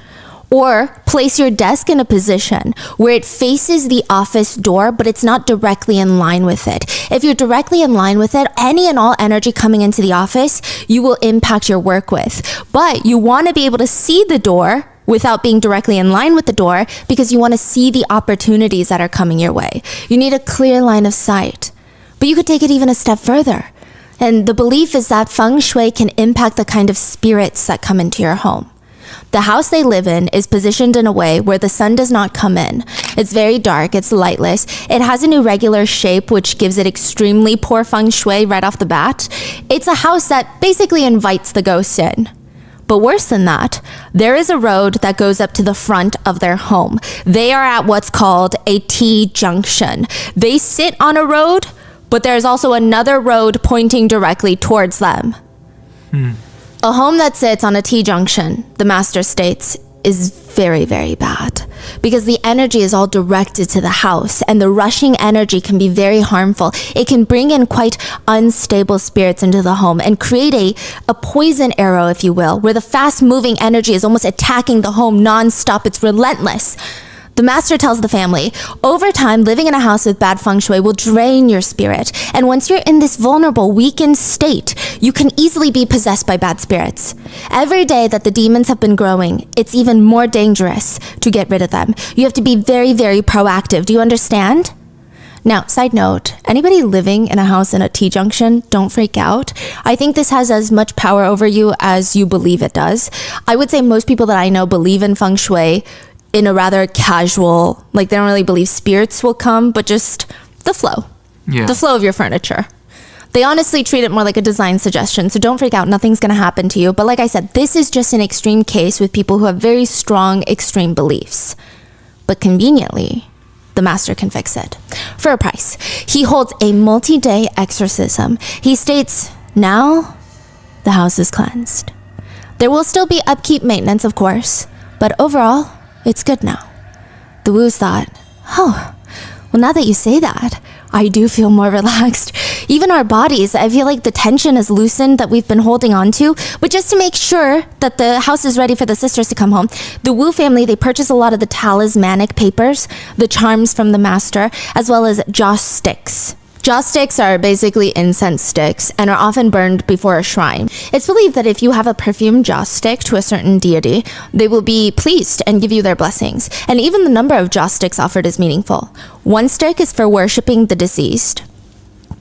Or place your desk in a position where it faces the office door, but it's not directly in line with it. If you're directly in line with it, any and all energy coming into the office, you will impact your work with. But you want to be able to see the door without being directly in line with the door, because you want to see the opportunities that are coming your way. You need a clear line of sight. But you could take it even a step further. And the belief is that feng shui can impact the kind of spirits that come into your home. The house they live in is positioned in a way where the sun does not come in. It's very dark, it's lightless. It has an irregular shape which gives it extremely poor feng shui right off the bat. It's a house that basically invites the ghosts in. But worse than that, there is a road that goes up to the front of their home. They are at what's called a T-junction. They sit on a road, but there's also another road pointing directly towards them. A home that sits on a T-junction, the master states, is very, very bad because the energy is all directed to the house, and the rushing energy can be very harmful. It can bring in quite unstable spirits into the home and create a poison arrow, if you will, where the fast-moving energy is almost attacking the home non-stop. It's relentless. The master tells the family, over time, living in a house with bad feng shui will drain your spirit. And once you're in this vulnerable, weakened state, you can easily be possessed by bad spirits. Every day that the demons have been growing, it's even more dangerous to get rid of them. You have to be very, very proactive. Do you understand? Now, side note, anybody living in a house in a T-junction, don't freak out. I think this has as much power over you as you believe it does. I would say most people that I know believe in feng shui in a rather casual, like they don't really believe spirits will come, but just the flow. Yeah. The flow of your furniture. They honestly treat it more like a design suggestion, so don't freak out, nothing's gonna happen to you. But like I said, this is just an extreme case with people who have very strong, extreme beliefs. But conveniently, the master can fix it. For a price. He holds a multi-day exorcism. He states, now, the house is cleansed. There will still be upkeep maintenance, of course, but overall, it's good now. The Wus thought, oh, well, now that you say that, I do feel more relaxed. Even our bodies, I feel like the tension is loosened that we've been holding on to. But just to make sure that the house is ready for the sisters to come home, the Wu family, they purchase a lot of the talismanic papers, the charms from the master, as well as joss sticks. Joss sticks are basically incense sticks and are often burned before a shrine. It's believed that if you have a perfumed joss stick to a certain deity, they will be pleased and give you their blessings. And even the number of joss sticks offered is meaningful. 1 stick is for worshipping the deceased.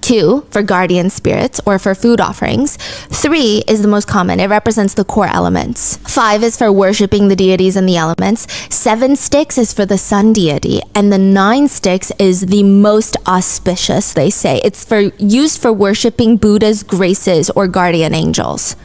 2 for guardian spirits or for food offerings. 3 is the most common. It represents the core elements. 5 is for worshipping the deities and the elements. 7 sticks is for the sun deity. And the 9 sticks is the most auspicious, they say. It's used for worshipping Buddha's graces or guardian angels.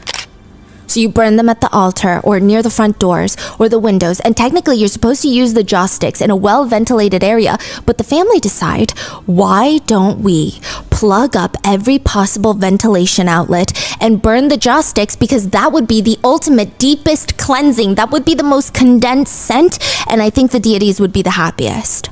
So you burn them at the altar or near the front doors or the windows, and technically you're supposed to use the joss sticks in a well-ventilated area, but the family decide, why don't we plug up every possible ventilation outlet and burn the joss sticks, because that would be the ultimate, deepest cleansing. That would be the most condensed scent, and I think the deities would be the happiest.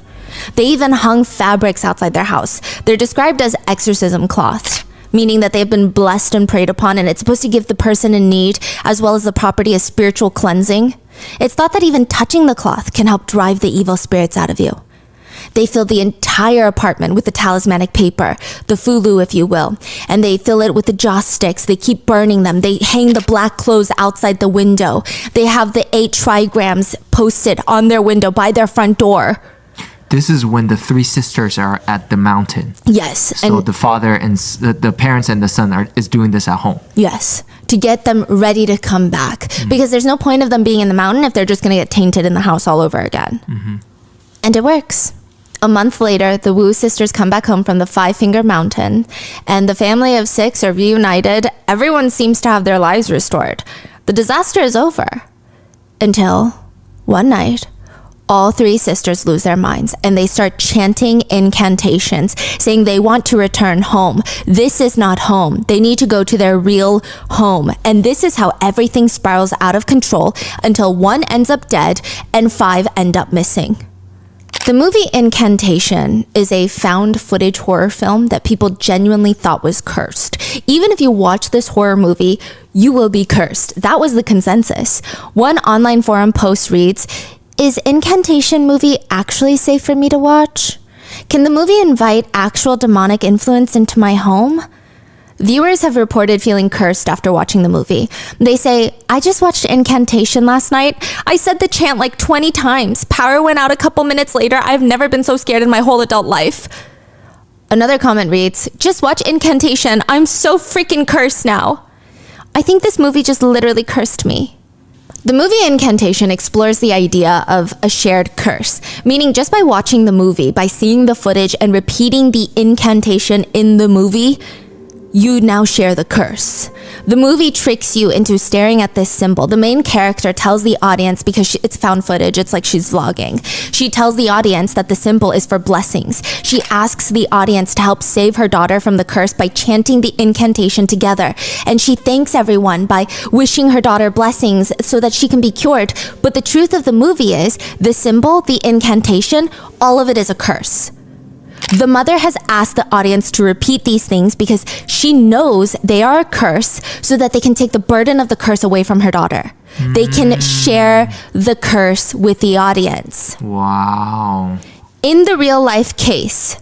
They even hung fabrics outside their house. They're described as exorcism cloths, meaning that they've been blessed and prayed upon, and it's supposed to give the person in need, as well as the property, a spiritual cleansing. It's thought that even touching the cloth can help drive the evil spirits out of you. They fill the entire apartment with the talismanic paper, the fulu, if you will, and they fill it with the joss sticks. They keep burning them. They hang the black clothes outside the window. They have the 8 trigrams posted on their window by their front door. This is when the 3 sisters are at the mountain. Yes. So the father and the parents and the son is doing this at home. Yes. To get them ready to come back. Because there's no point of them being in the mountain if they're just going to get tainted in the house all over again. And it works. A month later, the Wu sisters come back home from the 5-Finger Mountain, and the family of 6 are reunited. Everyone seems to have their lives restored. The disaster is over. Until one night, all 3 sisters lose their minds and they start chanting incantations, saying they want to return home. This is not home. They need to go to their real home. And this is how everything spirals out of control until 1 ends up dead and 5 end up missing. The movie Incantation is a found footage horror film that people genuinely thought was cursed. Even if you watch this horror movie, you will be cursed. That was the consensus. One online forum post reads, "Is Incantation movie actually safe for me to watch? Can the movie invite actual demonic influence into my home?" Viewers have reported feeling cursed after watching the movie. They say, "I just watched Incantation last night. I said the chant like 20 times. Power went out a couple minutes later. I've never been so scared in my whole adult life." Another comment reads, "Just watch Incantation. I'm so freaking cursed now." I think this movie just literally cursed me. The movie Incantation explores the idea of a shared curse, meaning just by watching the movie, by seeing the footage and repeating the incantation in the movie, you now share the curse. The movie tricks you into staring at this symbol. The main character tells the audience, because it's found footage, it's like she's vlogging. She tells the audience that the symbol is for blessings. She asks the audience to help save her daughter from the curse by chanting the incantation together. And she thanks everyone by wishing her daughter blessings so that she can be cured. But the truth of the movie is, the symbol, the incantation, all of it is a curse. The mother has asked the audience to repeat these things because she knows they are a curse so that they can take the burden of the curse away from her daughter. They can share the curse with the audience. Wow. In the real life case,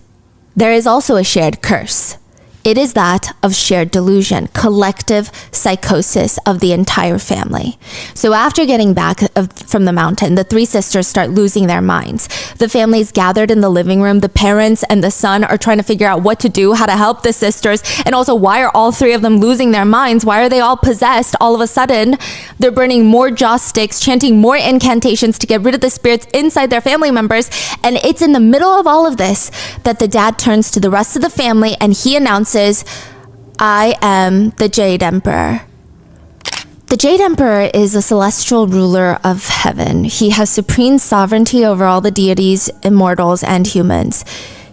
there is also a shared curse. It is that of shared delusion, collective psychosis of the entire family. So after getting back from the mountain, the three sisters start losing their minds. The family's gathered in the living room. The parents and the son are trying to figure out what to do, how to help the sisters, and also why are all three of them losing their minds? Why are they all possessed all of a sudden? They're burning more joss sticks, chanting more incantations to get rid of the spirits inside their family members. And it's in the middle of all of this that the dad turns to the rest of the family and he announces, I am the Jade Emperor. The Jade Emperor is a celestial ruler of heaven. He has supreme sovereignty over all the deities, immortals, and humans.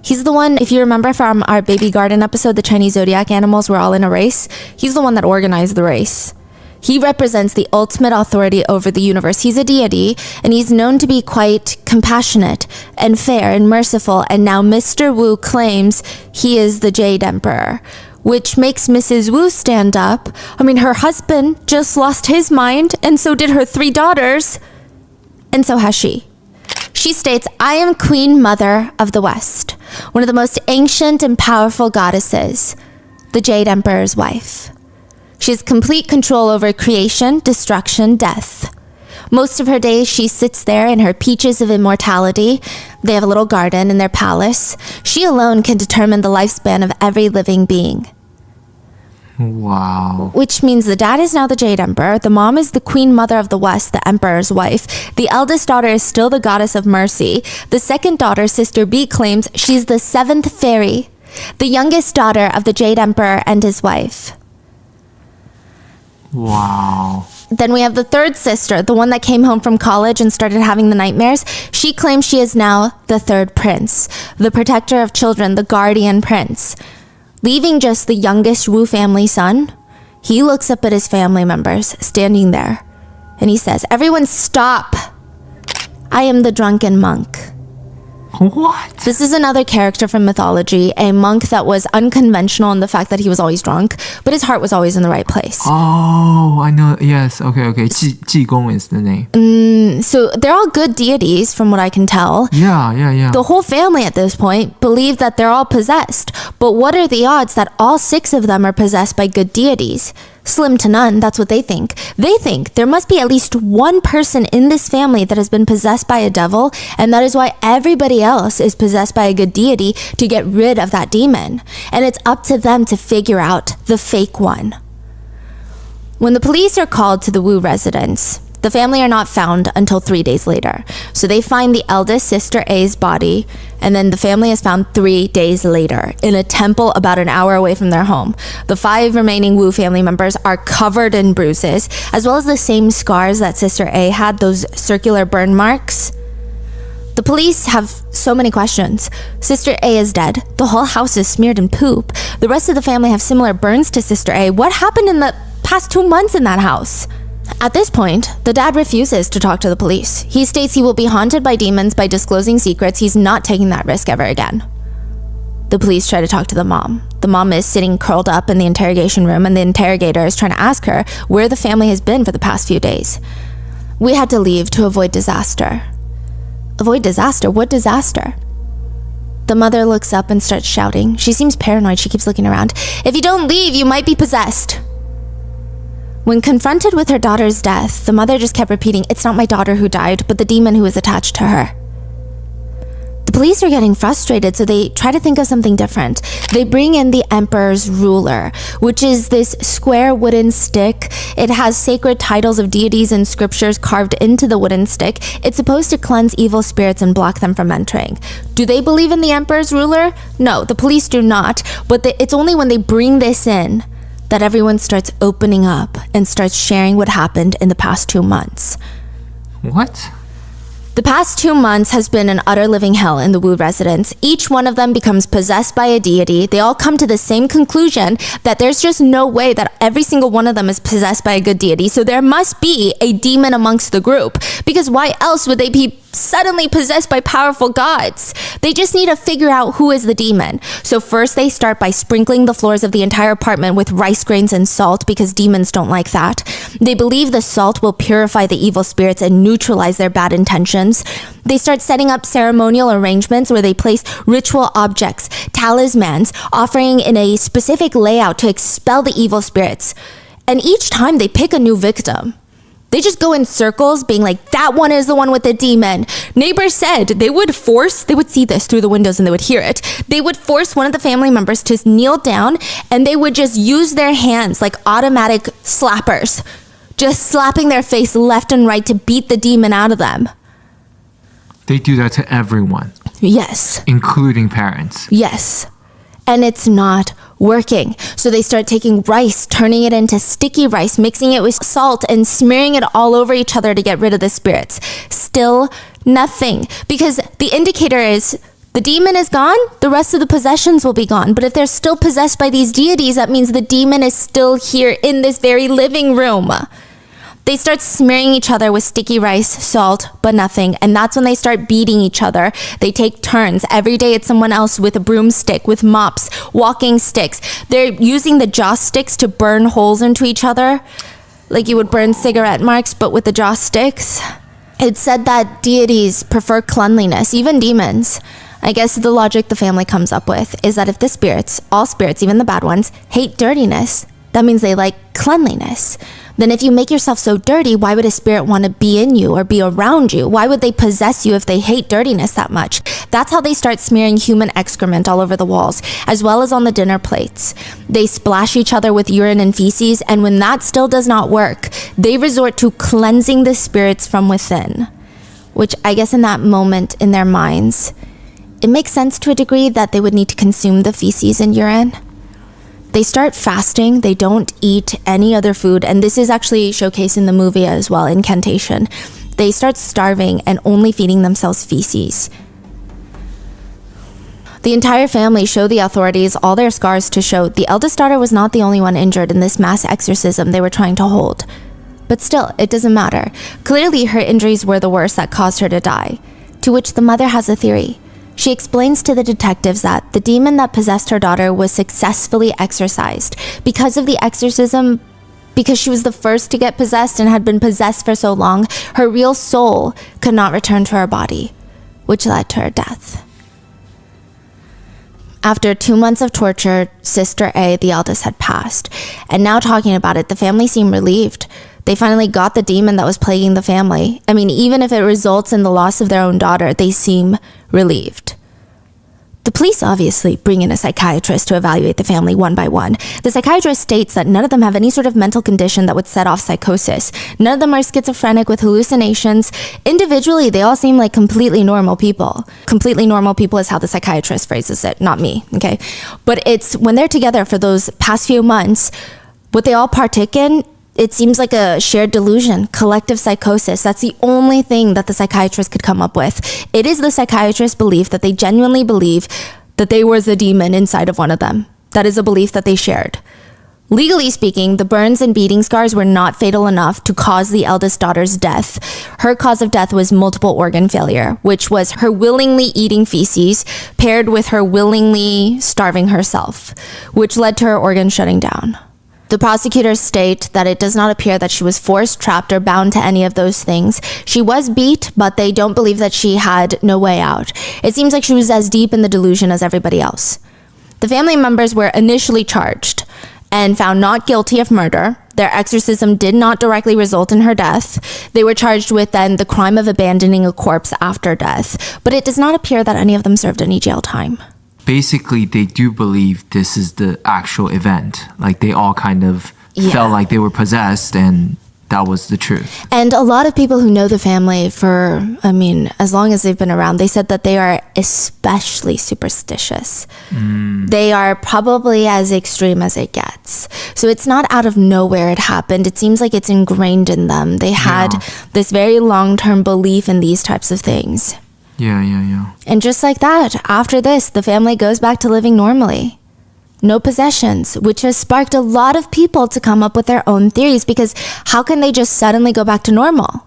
He's the one, if you remember from our Baby Garden episode, the Chinese zodiac animals were all in a race. He's the one that organized the race. He represents the ultimate authority over the universe. He's a deity, and he's known to be quite compassionate and fair and merciful. And now Mr. Wu claims he is the Jade Emperor, which makes Mrs. Wu stand up. I mean, her husband just lost his mind, and so did her three daughters, and so has she. She states, I am Queen Mother of the West, one of the most ancient and powerful goddesses, the Jade Emperor's wife. She has complete control over creation, destruction, death. Most of her days, she sits there in her peaches of immortality. They have a little garden in their palace. She alone can determine the lifespan of every living being. Wow. Which means the dad is now the Jade Emperor. The mom is the Queen Mother of the West, the Emperor's wife. The eldest daughter is still the Goddess of Mercy. The second daughter, Sister B, claims she's the seventh fairy, the youngest daughter of the Jade Emperor and his wife. Wow. Then we have the third sister, the one that came home from college and started having the nightmares. She claims she is now the third prince, the protector of children, the guardian prince. Leaving just the youngest Wu family son, he looks up at his family members standing there, and he says, everyone stop! I am the drunken monk. What? This is another character from mythology, a monk that was unconventional in the fact that he was always drunk, but his heart was always in the right place. Oh, I know. Yes. Okay. Jigong is the name. So they're all good deities from what I can tell. Yeah. The whole family at this point believe that they're all possessed. But what are the odds that all six of them are possessed by good deities? Slim to none, that's what they think. They think there must be at least one person in this family that has been possessed by a devil, and that is why everybody else is possessed by a good deity to get rid of that demon. And it's up to them to figure out the fake one. When the police are called to the Wu residence, the family are not found until 3 days later. So they find the eldest sister A's body, and then the family is found 3 days later in a temple about an hour away from their home. The 5 remaining Wu family members are covered in bruises, as well as the same scars that Sister A had, those circular burn marks. The police have so many questions. Sister A is dead. The whole house is smeared in poop. The rest of the family have similar burns to Sister A. What happened in the past 2 months in that house? At this point, the dad refuses to talk to the police. He states he will be haunted by demons by disclosing secrets. He's not taking that risk ever again. The police try to talk to the mom. The mom is sitting curled up in the interrogation room, and the interrogator is trying to ask her where the family has been for the past few days. We had to leave to avoid disaster. Avoid disaster? What disaster? The mother looks up and starts shouting. She seems paranoid. She keeps looking around. If you don't leave, you might be possessed. When confronted with her daughter's death, the mother just kept repeating, it's not my daughter who died, but the demon who is attached to her. The police are getting frustrated, so they try to think of something different. They bring in the emperor's ruler, which is this square wooden stick. It has sacred titles of deities and scriptures carved into the wooden stick. It's supposed to cleanse evil spirits and block them from entering. Do they believe in the emperor's ruler? No, the police do not. But it's only when they bring this in that everyone starts opening up and starts sharing what happened in the past 2 months. What? The past 2 months has been an utter living hell in the Wu residence. Each one of them becomes possessed by a deity. They all come to the same conclusion that there's just no way that every single one of them is possessed by a good deity. So there must be a demon amongst the group, because why else would they be suddenly possessed by powerful gods? They just need to figure out who is the demon. So first they start by sprinkling the floors of the entire apartment with rice grains and salt, because demons don't like that. They believe the salt will purify the evil spirits and neutralize their bad intentions. They start setting up ceremonial arrangements where they place ritual objects, talismans, offering in a specific layout to expel the evil spirits. And each time they pick a new victim. They just go in circles being like, that one is the one with the demon. Neighbors said they would see this through the windows and they would hear it. They would force one of the family members to kneel down, and they would just use their hands like automatic slappers, just slapping their face left and right to beat the demon out of them. They do that to everyone. Yes. Including parents. Yes. And it's not working. So they start taking rice, turning it into sticky rice, mixing it with salt, and smearing it all over each other to get rid of the spirits. Still nothing. Because the indicator is the demon is gone, the rest of the possessions will be gone. But if they're still possessed by these deities, that means the demon is still here in this very living room. They start smearing each other with sticky rice, salt, but nothing. And that's when they start beating each other. They take turns. Every day it's someone else with a broomstick, with mops, walking sticks. They're using the joss sticks to burn holes into each other, like you would burn cigarette marks, but with the joss sticks. It's said that deities prefer cleanliness, even demons. I guess the logic the family comes up with is that if the spirits, all spirits, even the bad ones, hate dirtiness, that means they like cleanliness. Then if you make yourself so dirty, why would a spirit want to be in you or be around you? Why would they possess you if they hate dirtiness that much? That's how they start smearing human excrement all over the walls, as well as on the dinner plates. They splash each other with urine and feces, and when that still does not work, they resort to cleansing the spirits from within. Which I guess in that moment in their minds, it makes sense to a degree that they would need to consume the feces and urine. They start fasting. They don't eat any other food. And this is actually showcased in the movie as well, Incantation. They start starving and only feeding themselves feces. The entire family show the authorities all their scars to show the eldest daughter was not the only one injured in this mass exorcism they were trying to hold. But still, it doesn't matter. Clearly, her injuries were the worst that caused her to die. To which the mother has a theory. She explains to the detectives that the demon that possessed her daughter was successfully exorcised. Because of the exorcism, because she was the first to get possessed and had been possessed for so long, her real soul could not return to her body, which led to her death. After 2 months of torture, Sister A, the eldest, had passed. And now talking about it, the family seemed relieved. They finally got the demon that was plaguing the family. I mean, even if it results in the loss of their own daughter, they seem relieved. The police obviously bring in a psychiatrist to evaluate the family one by one. The psychiatrist states that none of them have any sort of mental condition that would set off psychosis. None of them are schizophrenic with hallucinations. Individually, they all seem like completely normal people. Completely normal people is how the psychiatrist phrases it, not me, okay? But it's when they're together for those past few months, what they all partake in, it seems like a shared delusion, collective psychosis. That's the only thing that the psychiatrist could come up with. It is the psychiatrist's belief that they genuinely believe that there was a demon inside of one of them. That is a belief that they shared. Legally speaking, the burns and beating scars were not fatal enough to cause the eldest daughter's death. Her cause of death was multiple organ failure, which was her willingly eating feces paired with her willingly starving herself, which led to her organs shutting down. The prosecutors state that it does not appear that she was forced, trapped, or bound to any of those things. She was beat, but they don't believe that she had no way out. It seems like she was as deep in the delusion as everybody else. The family members were initially charged and found not guilty of murder. Their exorcism did not directly result in her death. They were charged with then the crime of abandoning a corpse after death, but it does not appear that any of them served any jail time. Basically, they do believe this is the actual event. Like they all kind of felt like they were possessed, and that was the truth. And a lot of people who know the family for, as long as they've been around, they said that they are especially superstitious. They are probably as extreme as it gets. So it's not out of nowhere it happened. It seems like it's ingrained in them. They had this very long-term belief in these types of things. Yeah. And just like that, after this, the family goes back to living normally. No possessions, which has sparked a lot of people to come up with their own theories, because how can they just suddenly go back to normal?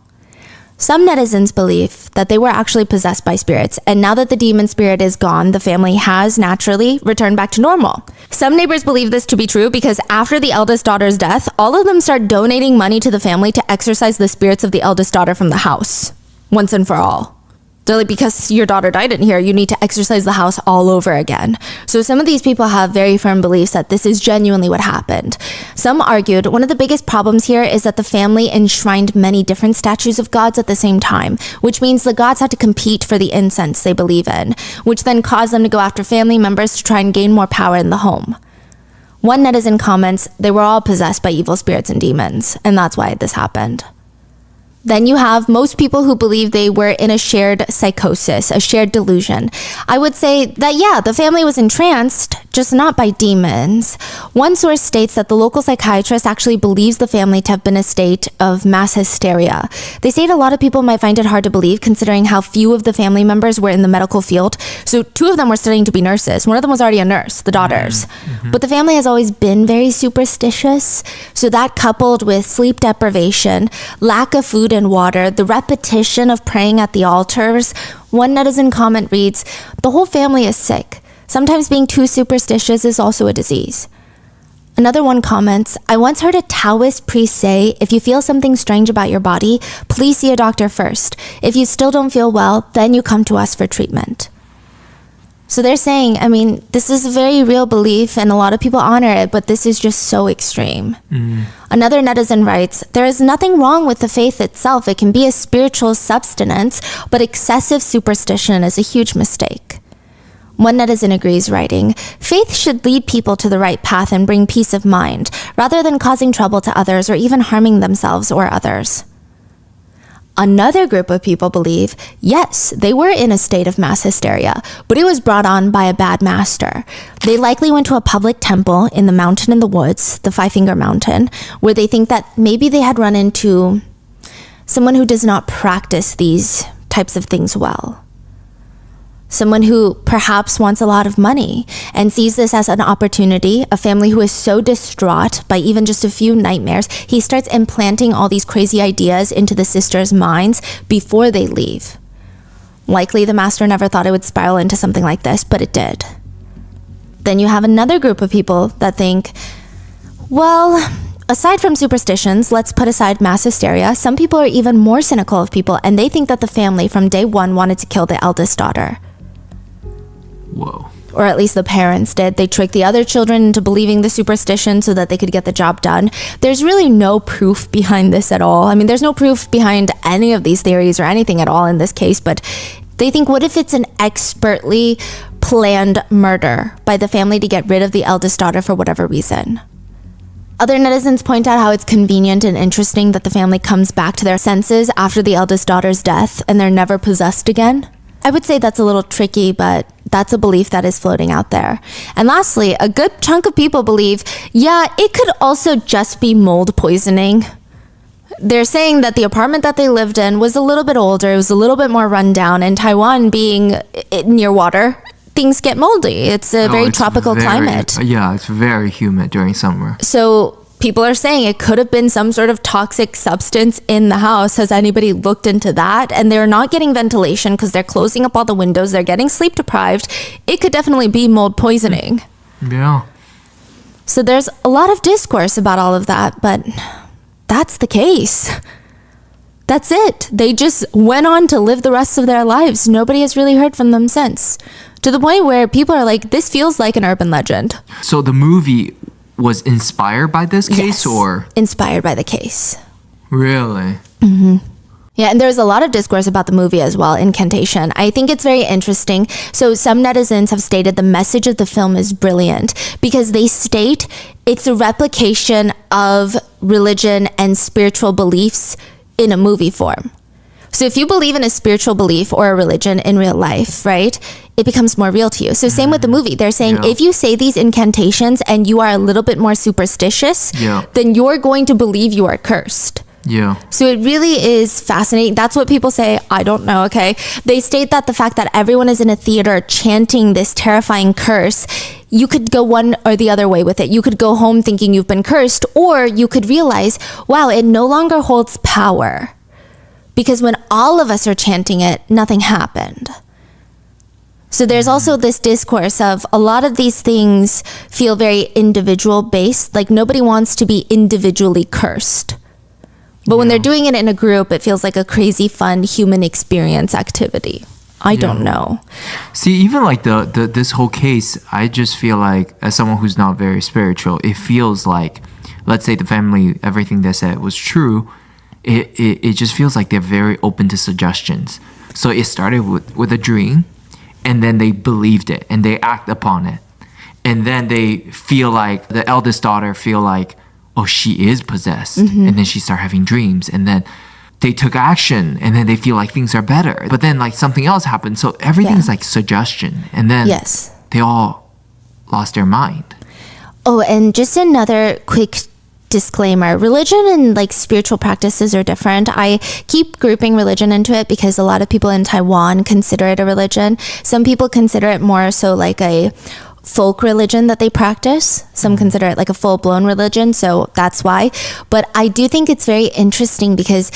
Some netizens believe that they were actually possessed by spirits, and now that the demon spirit is gone, the family has naturally returned back to normal. Some neighbors believe this to be true because after the eldest daughter's death, all of them start donating money to the family to exorcise the spirits of the eldest daughter from the house, once and for all. They're like, because your daughter died in here, you need to exorcise the house all over again. So some of these people have very firm beliefs that this is genuinely what happened. Some argued one of the biggest problems here is that the family enshrined many different statues of gods at the same time, which means the gods had to compete for the incense they believe in, which then caused them to go after family members to try and gain more power in the home. One netizen comments, they were all possessed by evil spirits and demons, and that's why this happened. Then you have most people who believe they were in a shared psychosis, a shared delusion. I would say that, the family was entranced, just not by demons. One source states that the local psychiatrist actually believes the family to have been a state of mass hysteria. They say a lot of people might find it hard to believe considering how few of the family members were in the medical field. So 2 of them were studying to be nurses. One of them was already a nurse, the daughters. But the family has always been very superstitious. So that coupled with sleep deprivation, lack of food and water, the repetition of praying at the altars. One netizen comment reads, "The whole family is sick. Sometimes being too superstitious is also a disease." Another one comments, "I once heard a Taoist priest say, if you feel something strange about your body, please see a doctor first. If you still don't feel well, then you come to us for treatment." So they're saying, this is a very real belief and a lot of people honor it, but this is just so extreme. Another netizen writes, "There is nothing wrong with the faith itself. It can be a spiritual substance, but excessive superstition is a huge mistake." One netizen agrees, writing, "Faith should lead people to the right path and bring peace of mind, rather than causing trouble to others or even harming themselves or others." Another group of people believe, yes, they were in a state of mass hysteria, but it was brought on by a bad master. They likely went to a public temple in the mountain in the woods, the Five Finger Mountain, where they think that maybe they had run into someone who does not practice these types of things well. Someone who perhaps wants a lot of money and sees this as an opportunity. A family who is so distraught by even just a few nightmares, he starts implanting all these crazy ideas into the sisters' minds before they leave. Likely the master never thought it would spiral into something like this, but it did. Then you have another group of people that think, well, aside from superstitions, let's put aside mass hysteria, some people are even more cynical of people, and they think that the family from day one wanted to kill the eldest daughter. Whoa. Or at least the parents did. They tricked the other children into believing the superstition so that they could get the job done. There's really no proof behind this at all. There's no proof behind any of these theories or anything at all in this case, but they think, what if it's an expertly planned murder by the family to get rid of the eldest daughter for whatever reason? Other netizens point out how it's convenient and interesting that the family comes back to their senses after the eldest daughter's death and they're never possessed again. I would say that's a little tricky, but that's a belief that is floating out there. And lastly, a good chunk of people believe, it could also just be mold poisoning. They're saying that the apartment that they lived in was a little bit older, it was a little bit more run down, and Taiwan being near water, things get moldy. It's a very tropical climate. Yeah, it's very humid during summer. So people are saying it could have been some sort of toxic substance in the house. Has anybody looked into that? And they're not getting ventilation because they're closing up all the windows. They're getting sleep deprived. It could definitely be mold poisoning. Yeah. So there's a lot of discourse about all of that, but that's the case. That's it. They just went on to live the rest of their lives. Nobody has really heard from them since. To the point where people are like, this feels like an urban legend. So the movie was inspired by this case, Yes, or inspired by the case. really? Yeah, and there's a lot of discourse about the movie as well, Incantation. I think it's very interesting. So some netizens have stated the message of the film is brilliant because they state it's a replication of religion and spiritual beliefs in a movie form. So if you believe in a spiritual belief or a religion in real life, right, it becomes more real to you. So same with the movie. They're saying if you say these incantations and you are a little bit more superstitious, then you're going to believe you are cursed. Yeah. So it really is fascinating. That's what people say. I don't know, okay? They state that the fact that everyone is in a theater chanting this terrifying curse, you could go one or the other way with it. You could go home thinking you've been cursed, or you could realize, wow, it no longer holds power. Because when all of us are chanting it, nothing happened. So there's also this discourse of a lot of these things feel very individual based. Like nobody wants to be individually cursed. But when they're doing it in a group, it feels like a crazy fun human experience activity. I don't know. See, even like this whole case, I just feel like as someone who's not very spiritual, it feels like, let's say the family, everything they said was true. It just feels like they're very open to suggestions. So it started with a dream, and then they believed it and they act upon it. And then they feel like the eldest daughter feel like, oh, she is possessed. And then she started having dreams, and then they took action, and then they feel like things are better. But then like something else happened. So everything's like suggestion. And then they all lost their mind. Oh, and just another quick disclaimer, religion and like spiritual practices are different. I keep grouping religion into it because a lot of people in Taiwan consider it a religion. Some people consider it more so like a folk religion that they practice. Some consider it like a full-blown religion, so that's why. But I do think it's very interesting because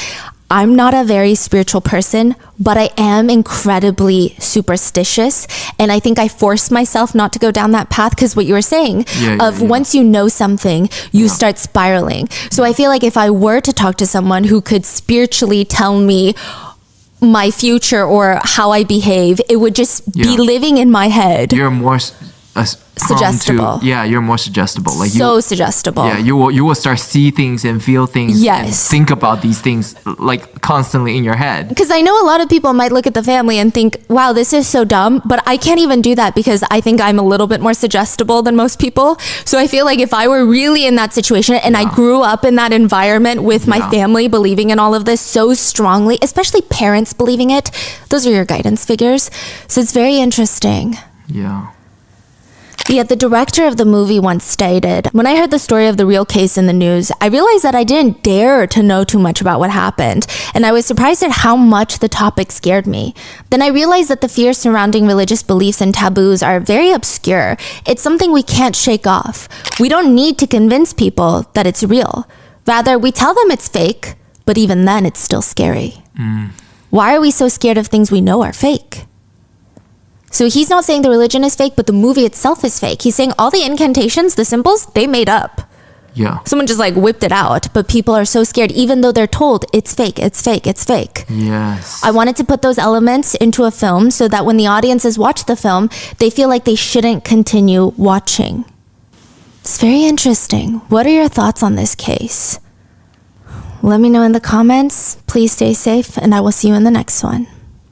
I'm not a very spiritual person, but I am incredibly superstitious. And I think I force myself not to go down that path because what you were saying once you know something, you start spiraling. So I feel like if I were to talk to someone who could spiritually tell me my future or how I behave, it would just be living in my head. You're more suggestible. You're more suggestible. Like suggestible. Yeah, you will start see things and feel things. And think about these things like constantly in your head. Because I know a lot of people might look at the family and think, wow, this is so dumb. But I can't even do that because I think I'm a little bit more suggestible than most people. So I feel like if I were really in that situation and I grew up in that environment with my family believing in all of this so strongly, especially parents believing it, those are your guidance figures. So it's very interesting. Yeah. Yeah, the director of the movie once stated, when I heard the story of the real case in the news, I realized that I didn't dare to know too much about what happened, and I was surprised at how much the topic scared me. Then I realized that the fears surrounding religious beliefs and taboos are very obscure. It's something we can't shake off. We don't need to convince people that it's real. Rather, we tell them it's fake, but even then it's still scary. Why are we so scared of things we know are fake? So he's not saying the religion is fake, but the movie itself is fake. He's saying all the incantations, the symbols, they made up. Yeah. Someone just like whipped it out, but people are so scared, even though they're told it's fake, it's fake, it's fake. Yes. I wanted to put those elements into a film so that when the audiences watch the film, they feel like they shouldn't continue watching. It's very interesting. What are your thoughts on this case? Let me know in the comments. Please stay safe, and I will see you in the next one.